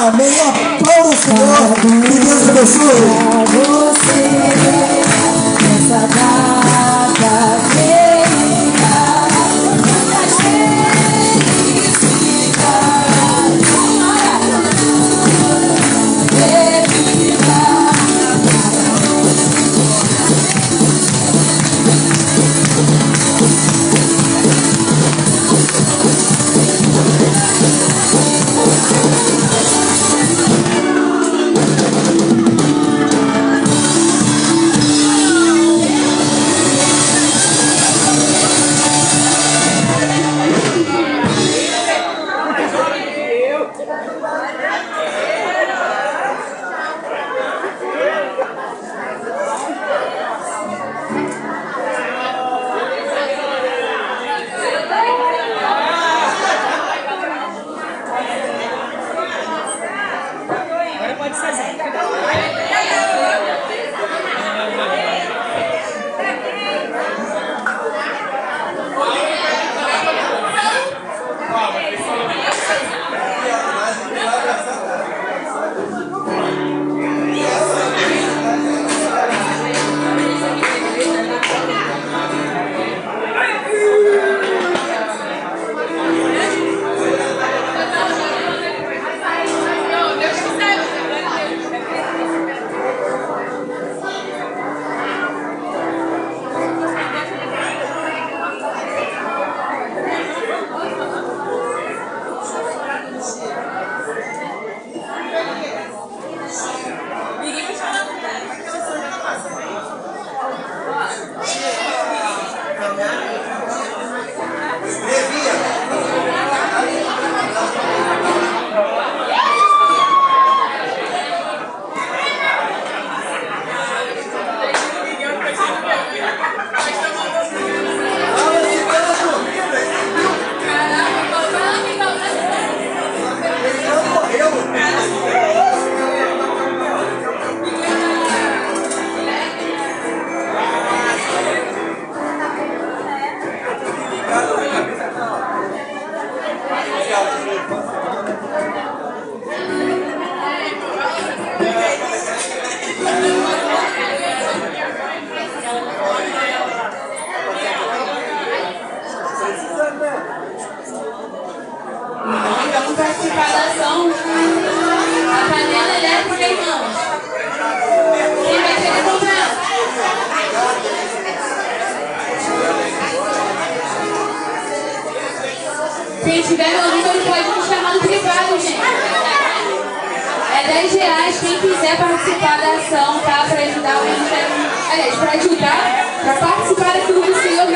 amém. Aplauda o Senhor. Que Deus abençoe. Essa data Vamos participar da ação. A panela elétrica, irmãos. Quem vai querer comprar? Quem tiver no ouvido, ele pode me chamar no privado, gente. É R$10 quem quiser participar da ação, tá? Para ajudar o Ministério aliás, para ajudar, para participar daquilo que o Senhor